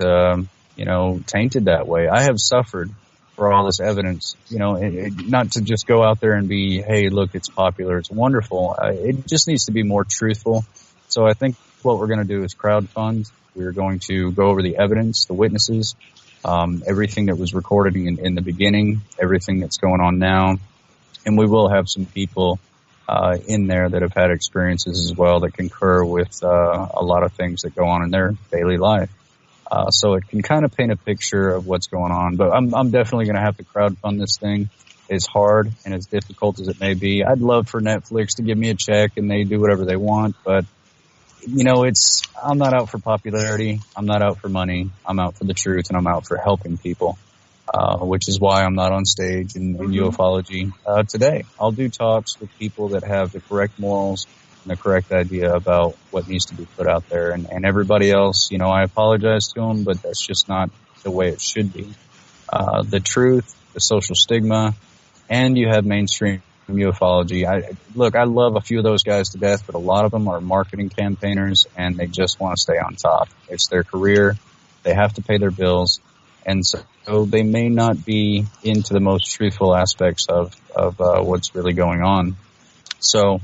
S1: tainted that way. I have suffered for all this evidence, not to just go out there and be, hey, look, it's popular, it's wonderful. It just needs to be more truthful. So I think what we're going to do is crowdfund. We're going to go over the evidence, the witnesses, everything that was recorded in the beginning, everything that's going on now. And we will have some people in there that have had experiences as well that concur with a lot of things that go on in their daily life. So it can kind of paint a picture of what's going on. But I'm definitely going to have to crowdfund this thing. As hard and as difficult as it may be. I'd love for Netflix to give me a check and they do whatever they want. But, I'm not out for popularity. I'm not out for money. I'm out for the truth and I'm out for helping people, which is why I'm not on stage in ufology today. I'll do talks with people that have the correct morals and the correct idea about what needs to be put out there. And everybody else, I apologize to them, but that's just not the way it should be. The truth, the social stigma, and you have mainstream ufology. I love a few of those guys to death, but a lot of them are marketing campaigners and they just want to stay on top. It's their career. They have to pay their bills. And so they may not be into the most truthful aspects of what's really going on. So,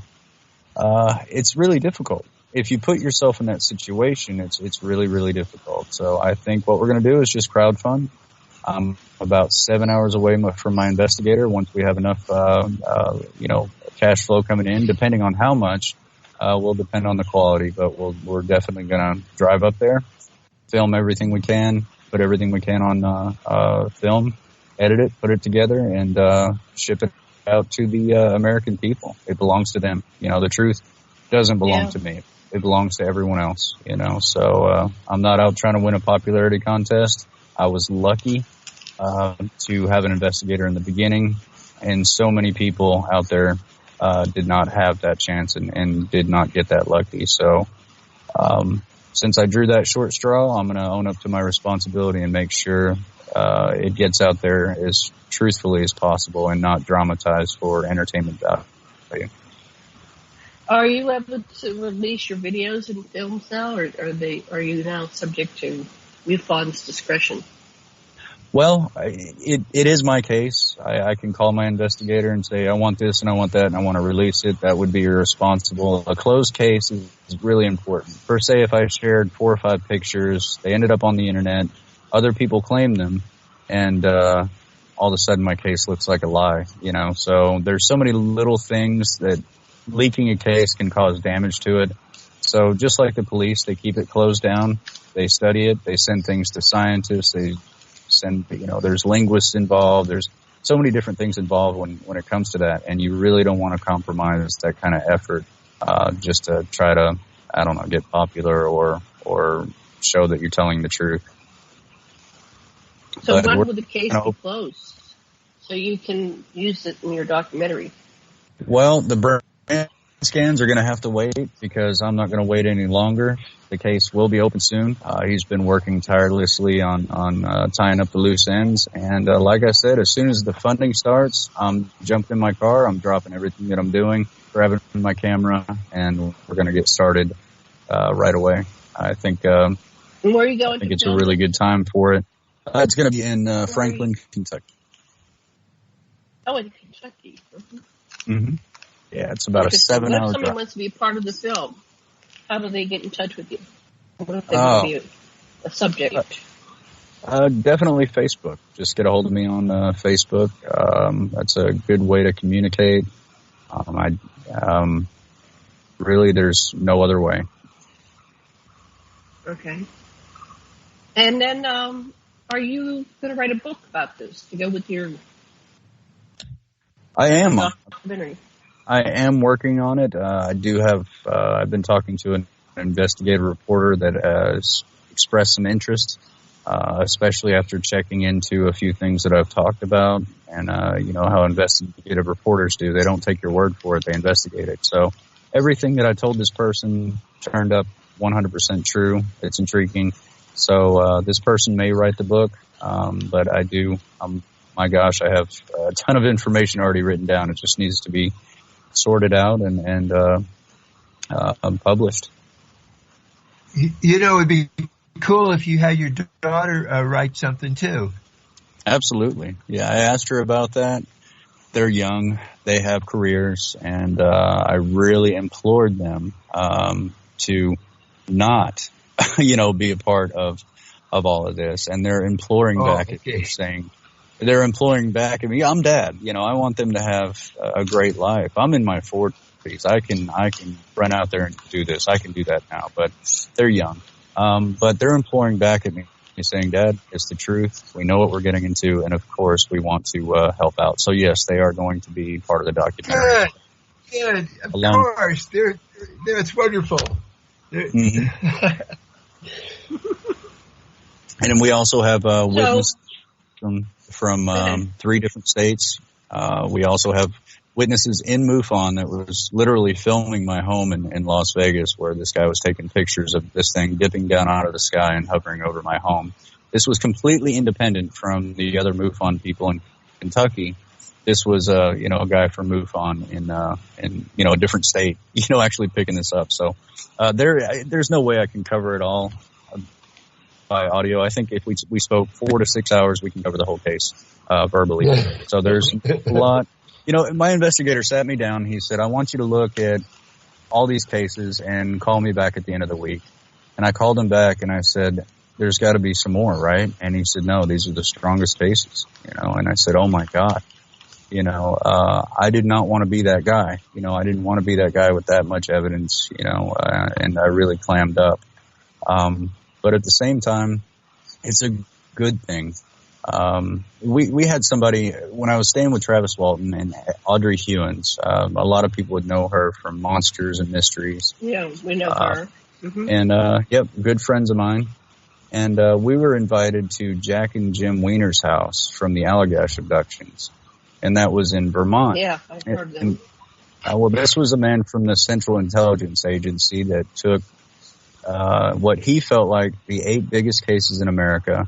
S1: it's really difficult. If you put yourself in that situation, it's really, really difficult. So I think what we're going to do is just crowdfund. I'm about 7 hours away from my investigator. Once we have enough, cash flow coming in, depending on how much, will depend on the quality. But we're definitely going to drive up there, film everything we can, put everything we can on film, edit it, put it together, and ship it out to the American people. It belongs to them. The truth doesn't belong to me. It belongs to everyone else. So I'm not out trying to win a popularity contest. I was lucky to have an investigator in the beginning, and so many people out there did not have that chance and did not get that lucky. So since I drew that short straw, I'm going to own up to my responsibility and make sure it gets out there as truthfully as possible and not dramatized for entertainment value.
S9: Are you able to release your videos and films now, or are you now subject to UFO's discretion?
S1: Well, it is my case. I can call my investigator and say, I want this and I want that and I want to release it. That would be irresponsible. A closed case is really important. Per se, if I shared 4 or 5 pictures, they ended up on the internet, other people claim them, and all of a sudden my case looks like a lie, So there's so many little things that leaking a case can cause damage to it. So just like the police, they keep it closed down. They study it. They send things to scientists. They send, there's linguists involved. There's so many different things involved when it comes to that. And you really don't want to compromise that kind of effort, just to try to, get popular or show that you're telling the truth.
S9: So when will the case be closed? So you can use it in your documentary.
S1: Well, the brain scans are going to have to wait because I'm not going to wait any longer. The case will be open soon. He's been working tirelessly on tying up the loose ends. And like I said, as soon as the funding starts, I'm jumping in my car. I'm dropping everything that I'm doing, grabbing my camera, and we're going to get started right away. I think,
S9: where are you going?
S1: I think it's a really good time for it. It's going to be in Franklin, Kentucky.
S9: Oh, in Kentucky.
S1: Mm-hmm. Yeah, it's about a 7-hour drive.
S9: What if someone wants to be a part of the film? How do they get in touch with you? What if they want to be a subject?
S1: Definitely Facebook. Just get a hold of me on Facebook. That's a good way to communicate. Really, there's no other way.
S9: Okay. And then, are you going to write a book about this to go with your?
S1: I am.
S9: Documentary.
S1: I am working on it. I do have. I've been talking to an investigative reporter that has expressed some interest, especially after checking into a few things that I've talked about. And you know how investigative reporters do. They don't take your word for it. They investigate it. So everything that I told this person turned up 100% true. It's intriguing. So this person may write the book, but I do. My gosh, I have a ton of information already written down. It just needs to be sorted out and published.
S10: You know, it'd be cool if you had your daughter write something too.
S1: Absolutely. Yeah, I asked her about that. They're young. They have careers, and I really implored them to not, be a part of all of this. And they're imploring back at me, saying, they're imploring back at me, I'm dad. I want them to have a great life. I'm in my 40s. I can run out there and do this. I can do that now, but they're young. But they're imploring back at me, saying, Dad, it's the truth. We know what we're getting into. And of course we want to help out. So yes, they are going to be part of the documentary.
S10: Good. Of course. It's wonderful.
S1: Mm-hmm. And then we also have witnesses from 3 different states. We also have witnesses in MUFON that was literally filming my home in Las Vegas, where this guy was taking pictures of this thing dipping down out of the sky and hovering over my home. This was completely independent from the other MUFON people in Kentucky. This was a guy from MUFON in a different state, actually picking this up. So there's no way I can cover it all by audio. I think if we spoke 4 to 6 hours, we can cover the whole case verbally. So there's a lot. My investigator sat me down. He said, I want you to look at all these cases and call me back at the end of the week. And I called him back and I said, there's got to be some more, right? And he said, no, these are the strongest cases, And I said, oh my God, I did not want to be that guy. I didn't want to be that guy with that much evidence, and I really clammed up. But at the same time, it's a good thing. We had somebody, when I was staying with Travis Walton and Audrey Hewins, a lot of people would know her from Monsters and Mysteries.
S9: Yeah, we know her. Mm-hmm.
S1: And, good friends of mine. And we were invited to Jack and Jim Wiener's house from the Allagash abductions. And that was in Vermont.
S9: Yeah, I've heard of them.
S1: This was a man from the Central Intelligence Agency that took what he felt like the 8 biggest cases in America,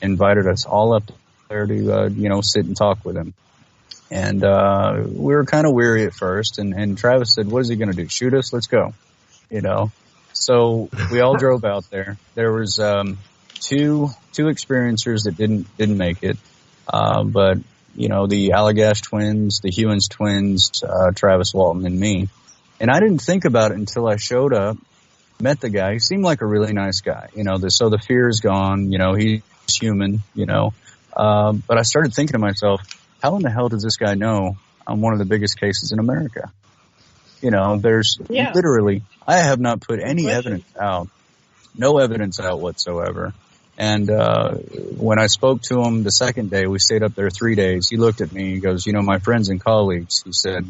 S1: invited us all up there to, sit and talk with him. And we were kind of weary at first. And Travis said, what is he going to do? Shoot us? Let's go. So we all drove out there. There was two experiencers that didn't make it. But, the Allagash twins, the Hewins twins, Travis Walton and me. And I didn't think about it until I showed up, met the guy. He seemed like a really nice guy. So the fear is gone. He's human, but I started thinking to myself, how in the hell does this guy know I'm one of the biggest cases in America? There's literally, I have not put any evidence out, no evidence out whatsoever. And when I spoke to him the second day, we stayed up there 3 days. He looked at me, he goes, my friends and colleagues, he said,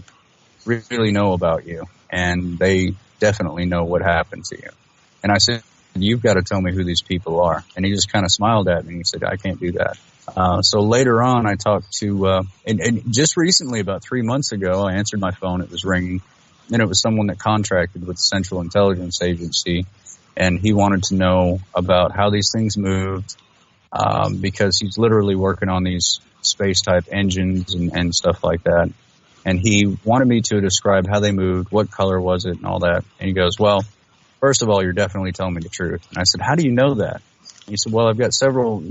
S1: really know about you, and they definitely know what happened to you. And I said, you've got to tell me who these people are. And he just kind of smiled at me and he said, I can't do that. So later on, I talked to, and just recently, about 3 months ago, I answered my phone. It was ringing, and it was someone that contracted with the Central Intelligence Agency, and he wanted to know about how these things moved, because he's literally working on these space-type engines and stuff like that. And he wanted me to describe how they moved, what color was it, and all that. And he goes, well, first of all, you're definitely telling me the truth. And I said, how do you know that? And he said, well, I've got several,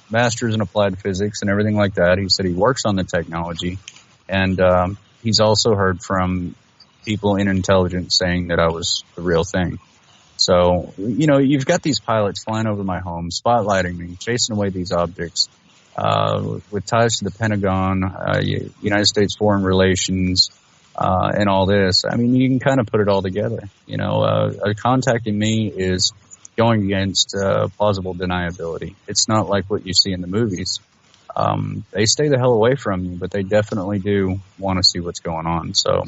S1: masters in applied physics and everything like that. He said he works on the technology, and he's also heard from people in intelligence saying that I was the real thing. So, you've got these pilots flying over my home, spotlighting me, chasing away these objects, with ties to the Pentagon, United States Foreign Relations, and all this. I mean, you can kind of put it all together. Contacting me is going against plausible deniability. It's not like what you see in the movies. They stay the hell away from you, but they definitely do want to see what's going on. So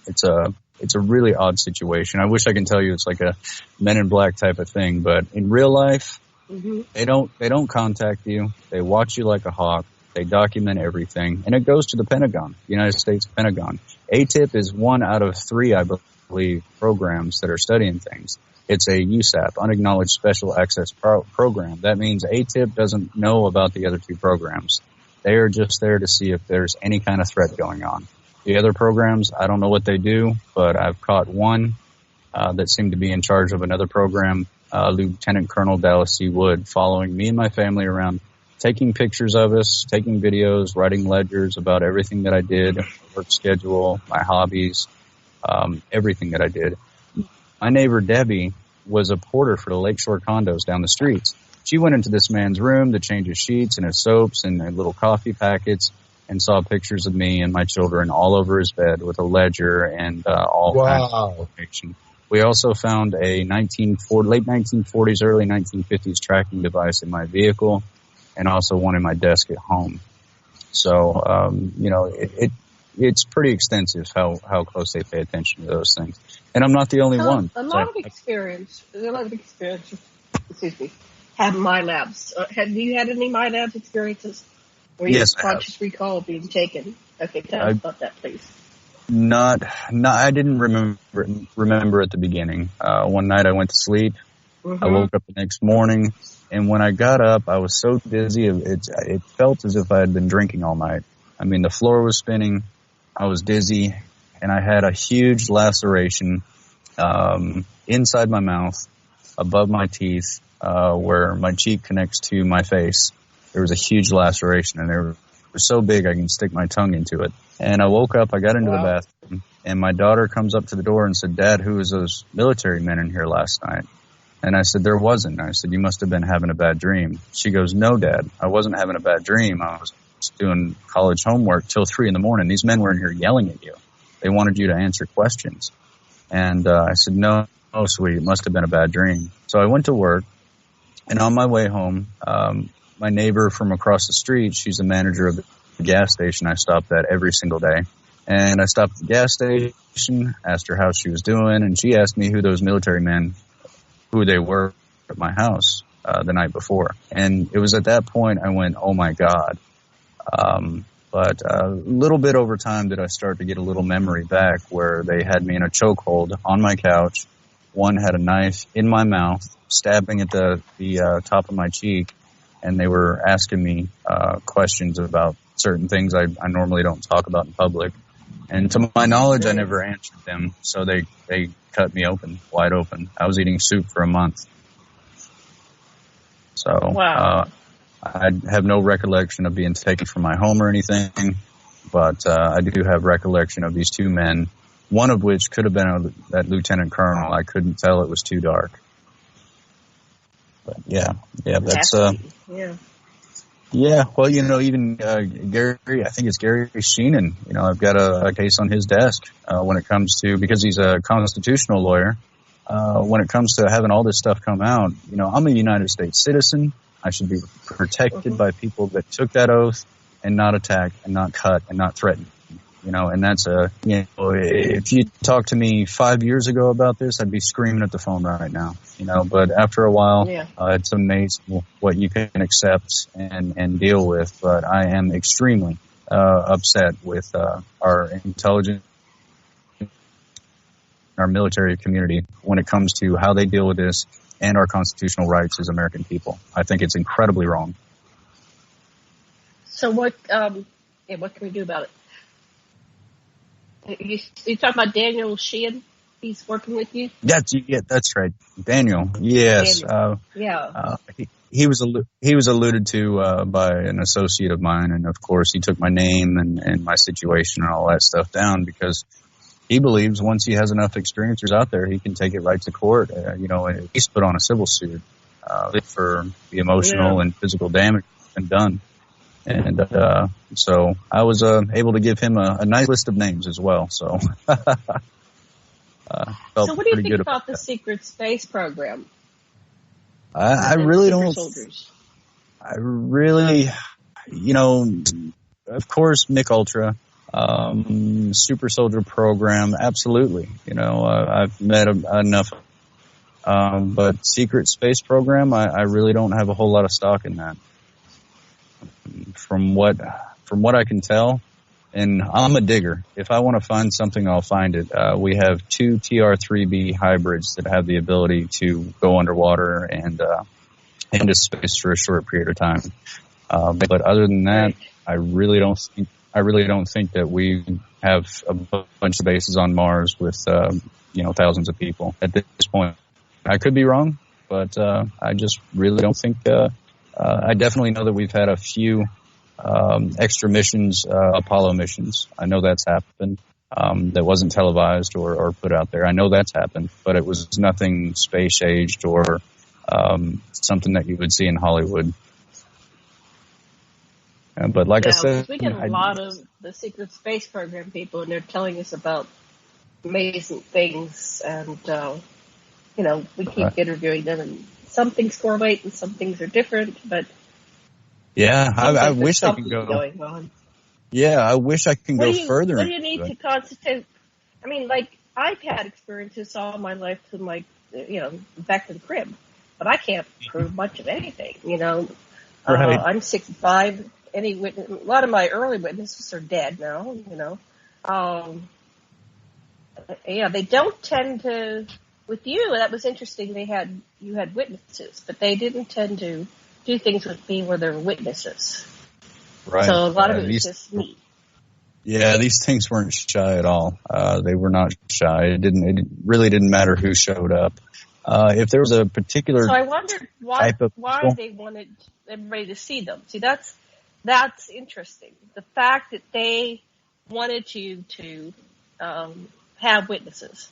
S1: it's a really odd situation. I wish I could tell you it's like a Men in Black type of thing, but in real life, they don't contact you. They watch you like a hawk. They document everything, and it goes to the Pentagon, United States Pentagon. ATIP is 1 out of 3, I believe, programs that are studying things. It's a USAP, Unacknowledged Special Access Program. That means ATIP doesn't know about the other 2 programs. They are just there to see if there's any kind of threat going on. The other programs, I don't know what they do, but I've caught one that seemed to be in charge of another program, Lieutenant Colonel Dallas C. Wood, following me and my family around, taking pictures of us, taking videos, writing ledgers about everything that I did, work schedule, my hobbies, everything that I did. My neighbor Debbie was a porter for the Lakeshore condos down the streets. She went into this man's room to change his sheets and his soaps and little coffee packets, and saw pictures of me and my children all over his bed with a ledger and all kinds of information. We also found a late 1940s, early 1950s tracking device in my vehicle, and also one in my desk at home. So, it's pretty extensive how close they pay attention to those things. And I'm not the only one.
S9: A lot of experience, excuse me, have my labs. Have you had any my labs experiences? Where you have conscious recall being taken? Okay, tell us about that, please. I didn't remember at the beginning. One night I went to sleep. I woke up the next morning, and when I got up, I was so dizzy. It felt as if I had been drinking all night. I mean, the floor was spinning. I was dizzy, and I had a huge laceration inside my mouth, above my teeth, where my cheek connects to my face. There was a huge laceration, and it was so big I can stick my tongue into it. And I woke up, I got into the bathroom, and my daughter comes up to the door and said, Dad, who was those military men in here last night? And I said, there wasn't. I said, you must have been having a bad dream. She goes, no, Dad, I wasn't having a bad dream. I was doing college homework till 3 a.m. These men were in here yelling at you. They wanted you to answer questions. And I said, no, sweetie, it must have been a bad dream. So I went to work, and on my way home, my neighbor from across the street, she's the manager of the gas station I stopped at every single day. And I stopped at the gas station, asked her how she was doing, and she asked me who those military men, who they were at my house the night before. And it was at that point I went, oh my God. But a little bit over time did I start to get a little memory back where they had me in a chokehold on my couch. One had a knife in my mouth, stabbing at the top of my cheek. And they were asking me questions about certain things I normally don't talk about in public. And to my knowledge, I never answered them. So they cut me open, wide open. I was eating soup for a month. So I have no recollection of being taken from my home or anything. But I do have recollection of these 2 men, one of which could have been that lieutenant colonel. I couldn't tell. It was too dark. But yeah, that's yeah. Well, even Gary, I think it's Gary Sheenan. I've got a case on his desk when it comes to, because he's a constitutional lawyer. When it comes to having all this stuff come out, I'm a United States citizen. I should be protected by people that took that oath and not attacked and not cut and not threatened.
S1: and that's if you talked to me 5 years ago about this, I'd be screaming at the phone right now, but after a while, it's amazing what you can accept and deal with. But I am extremely upset with our intelligence, our military community when it comes to how they deal with this and our constitutional rights as American people. I think it's incredibly wrong.
S9: So what can we do about it? You talking about Daniel Sheehan? He's working with you?
S1: That's right. Daniel. Yes.
S9: Daniel.
S1: He was alluded to by an associate of mine, and of course he took my name and my situation and all that stuff down because he believes once he has enough experiencers out there, he can take it right to court. At least put on a civil suit for the emotional and physical damage that's been done. And so I was able to give him a nice list of names as well. So,
S9: so what do you think about the secret space program?
S1: I really don't.
S9: Soldiers?
S1: I really, of course, Mick Ultra, super soldier program, absolutely. I've met enough. But secret space program, I really don't have a whole lot of stock in that. From what I can tell, and I'm a digger. If I want to find something, I'll find it. We have 2 TR-3B hybrids that have the ability to go underwater and into space for a short period of time. But other than that, I really don't think that we have a bunch of bases on Mars with thousands of people at this point. I could be wrong, but I just really don't think. I definitely know that we've had a few extra missions, Apollo missions. I know that's happened. That wasn't televised or put out there. I know that's happened, but it was nothing space-aged or something that you would see in Hollywood. But like I said,
S9: we get a lot of the secret space program people, and they're telling us about amazing things, and we keep interviewing them, and some things correlate and some things are different, but
S1: I wish I could go.
S9: Going on.
S1: Yeah, I wish I could go further.
S9: What do you need to constitute? I mean, I've had experiences all my life to back to the crib, but I can't prove much of anything.
S1: Right.
S9: I'm 65. A lot of my early witnesses are dead now. They don't tend to. With you, that was interesting. You had witnesses, but they didn't tend to do things with me where there were witnesses.
S1: Right.
S9: So a lot of it was just me.
S1: Yeah, these things weren't shy at all. They were not shy. It really didn't matter who showed up. If there was a particular.
S9: So I wondered why they wanted everybody to see them. See, that's interesting. The fact that they wanted you to have witnesses.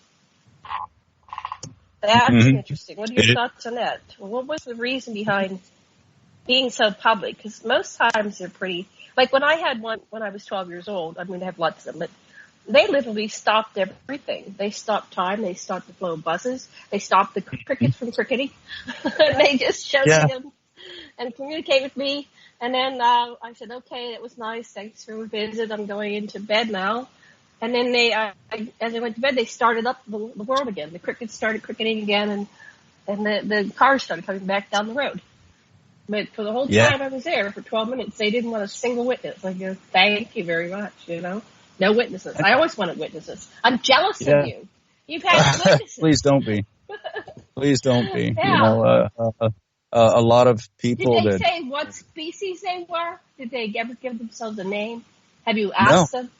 S9: That's interesting. What are your thoughts on that? Well, what was the reason behind being so public? Because most times they're pretty. Like when I had one when I was 12 years old, I mean, I have lots of them, but they literally stopped everything. They stopped time. They stopped the flow of buses. They stopped the crickets from cricketing. They just showed them and communicate with me. And then I said, okay, that was nice. Thanks for the visit. I'm going into bed now. And then as I went to bed, they started up the world again. The crickets started cricketing again, and the cars started coming back down the road. But for the whole time I was there, for 12 minutes, they didn't want a single witness. I go, thank you very much, No witnesses. I always wanted witnesses. I'm jealous of you. You've had witnesses.
S1: Please don't be. Please don't be.
S9: Yeah.
S1: A lot of people
S9: Did they say what species they were? Did they ever give themselves a name? Have you asked them?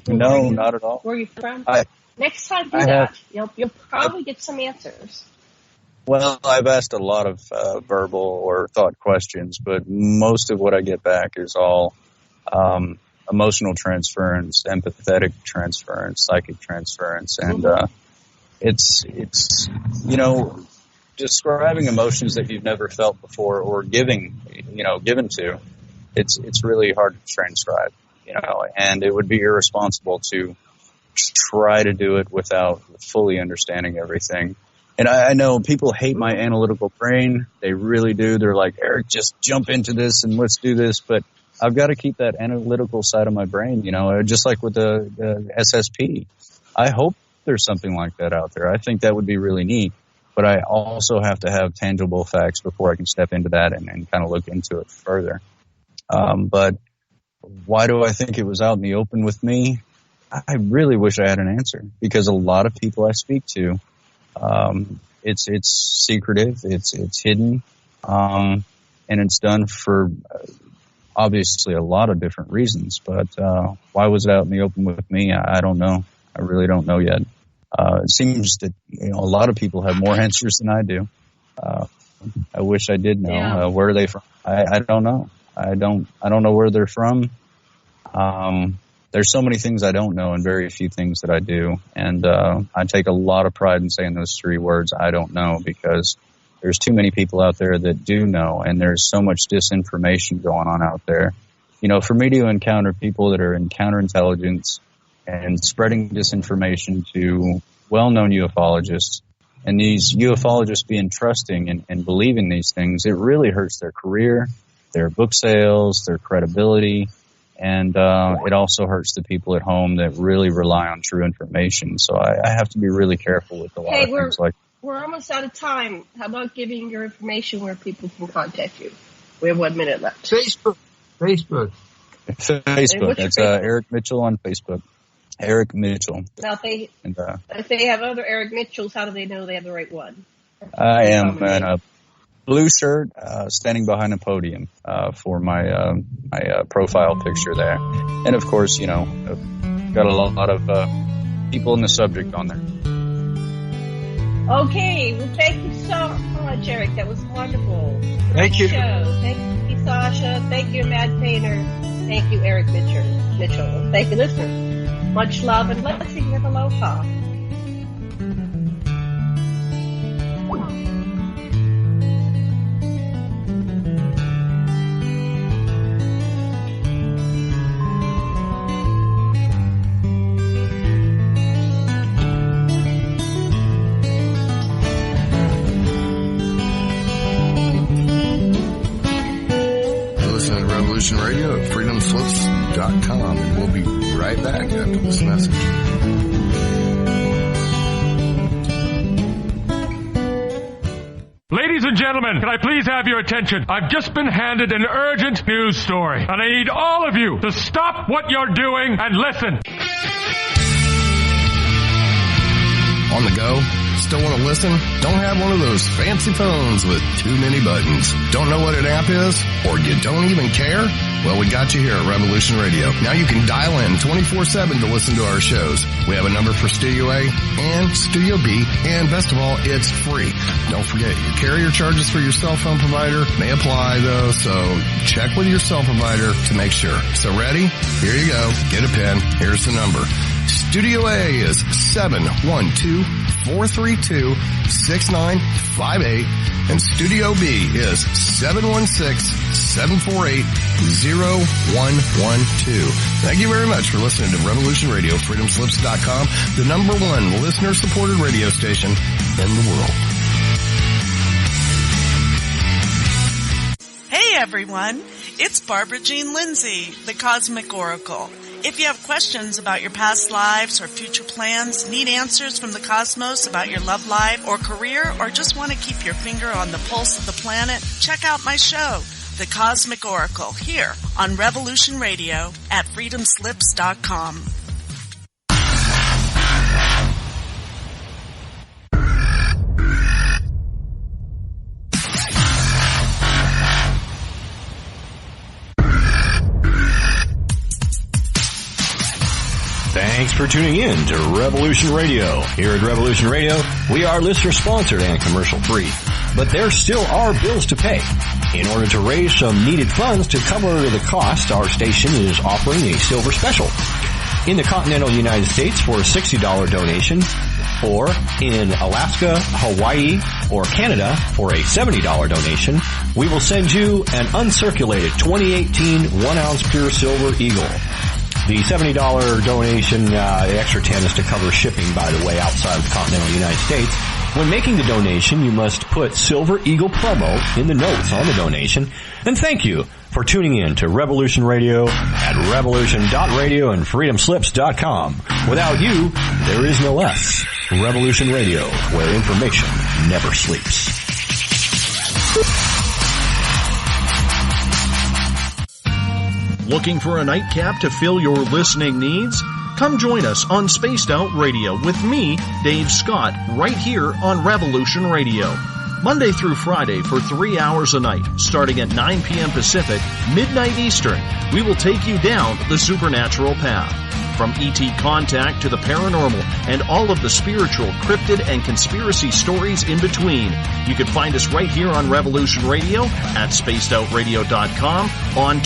S1: No, not at all.
S9: Where are you from? Next time do that. You'll probably get some answers.
S1: Well, I've asked a lot of verbal or thought questions, but most of what I get back is all emotional transference, empathetic transference, psychic transference, and it's describing emotions that you've never felt before or given to. It's really hard to transcribe. And it would be irresponsible to try to do it without fully understanding everything. And I know people hate my analytical brain. They really do. They're like, Eric, just jump into this and let's do this. But I've got to keep that analytical side of my brain, just like with the SSP. I hope there's something like that out there. I think that would be really neat. But I also have to have tangible facts before I can step into that and kind of look into it further. But why do I think it was out in the open with me? I really wish I had an answer, because a lot of people I speak to, it's secretive, it's hidden, and it's done for obviously a lot of different reasons. But why was it out in the open with me? I don't know. I really don't know yet. It seems that a lot of people have more answers than I do. I wish I did know.
S9: Yeah.
S1: Where are they from? I don't know. I don't know where they're from. There's so many things I don't know and very few things that I do. And I take a lot of pride in saying those 3 words, I don't know, because there's too many people out there that do know, and there's so much disinformation going on out there. For me to encounter people that are in counterintelligence and spreading disinformation to well-known ufologists, and these ufologists being trusting and believing these things, it really hurts their career, their book sales, their credibility, and it also hurts the people at home that really rely on true information. So I have to be really careful with a lot of things like.
S9: We're almost out of time. How about giving your information where people can contact you? We have 1 minute left.
S10: Facebook.
S1: It's Eric Mitchell on Facebook. Eric Mitchell.
S9: Now, if they have other Eric Mitchells, how do they know they have the right one?
S1: I am in a blue shirt, standing behind a podium for my profile picture there, and of course, I've got a lot of people in the subject on there.
S9: Okay, well, thank you so much, Eric. That was wonderful.
S10: Thank you.
S9: Thank you, Sasha. Thank you, Mad Painter. Thank you, Eric Mitchell. Thank you, listeners. Much love and blessings with aloha.
S3: Listen to Revolution Radio at freedomslips.com, and we'll be right back after this message.
S16: Ladies and gentlemen, can I please have your attention? I've just been handed an urgent news story, and I need all of you to stop what you're doing and listen.
S3: On the go? Still want to listen? Don't have one of those fancy phones with too many buttons. Don't know what an app is? Or you don't even care? Well, we got you here at Revolution Radio. Now you can dial in 24/7 to listen to our shows. We have a number for Studio A and Studio B, and best of all, it's free. Don't forget, your carrier charges for your cell phone provider may apply, though, so check with your cell provider to make sure. So ready? Here you go. Get a pen. Here's the number. Studio A is 712-432-6958, and Studio B is 716-748-0112. Thank you very much for listening to Revolution Radio, freedomslips.com, the #1 listener-supported radio station in the world.
S17: Hey everyone, it's Barbara Jean Lindsay, the Cosmic Oracle. If you have questions about your past lives or future plans, need answers from the cosmos about your love life or career, or just want to keep your finger on the pulse of the planet, check out my show, The Cosmic Oracle, here on Revolution Radio at freedomslips.com.
S15: Thanks for tuning in to Revolution Radio. Here at Revolution Radio, we are listener-sponsored and commercial-free. But there still are bills to pay. In order to raise some needed funds to cover the cost, our station is offering a silver special. In the continental United States for a $60 donation, or in Alaska, Hawaii, or Canada for a $70 donation, we will send you an uncirculated 2018 1-ounce pure silver eagle. The $70 donation, the extra 10 is to cover shipping, by the way, outside of the continental United States. When making the donation, you must put Silver Eagle promo in the notes on the donation. And thank you for tuning in to Revolution Radio at revolution.radio and freedomslips.com. Without you, there is no us. Revolution Radio, where information never sleeps.
S18: Looking for a nightcap to fill your listening needs? Come join us on Spaced Out Radio with me, Dave Scott, right here on Revolution Radio. Monday through Friday for 3 hours a night, starting at 9 p.m. Pacific, midnight Eastern, we will take you down the supernatural path. From ET contact to the paranormal and all of the spiritual, cryptid, and conspiracy stories in between. You can find us right here on Revolution Radio, at spacedoutradio.com, on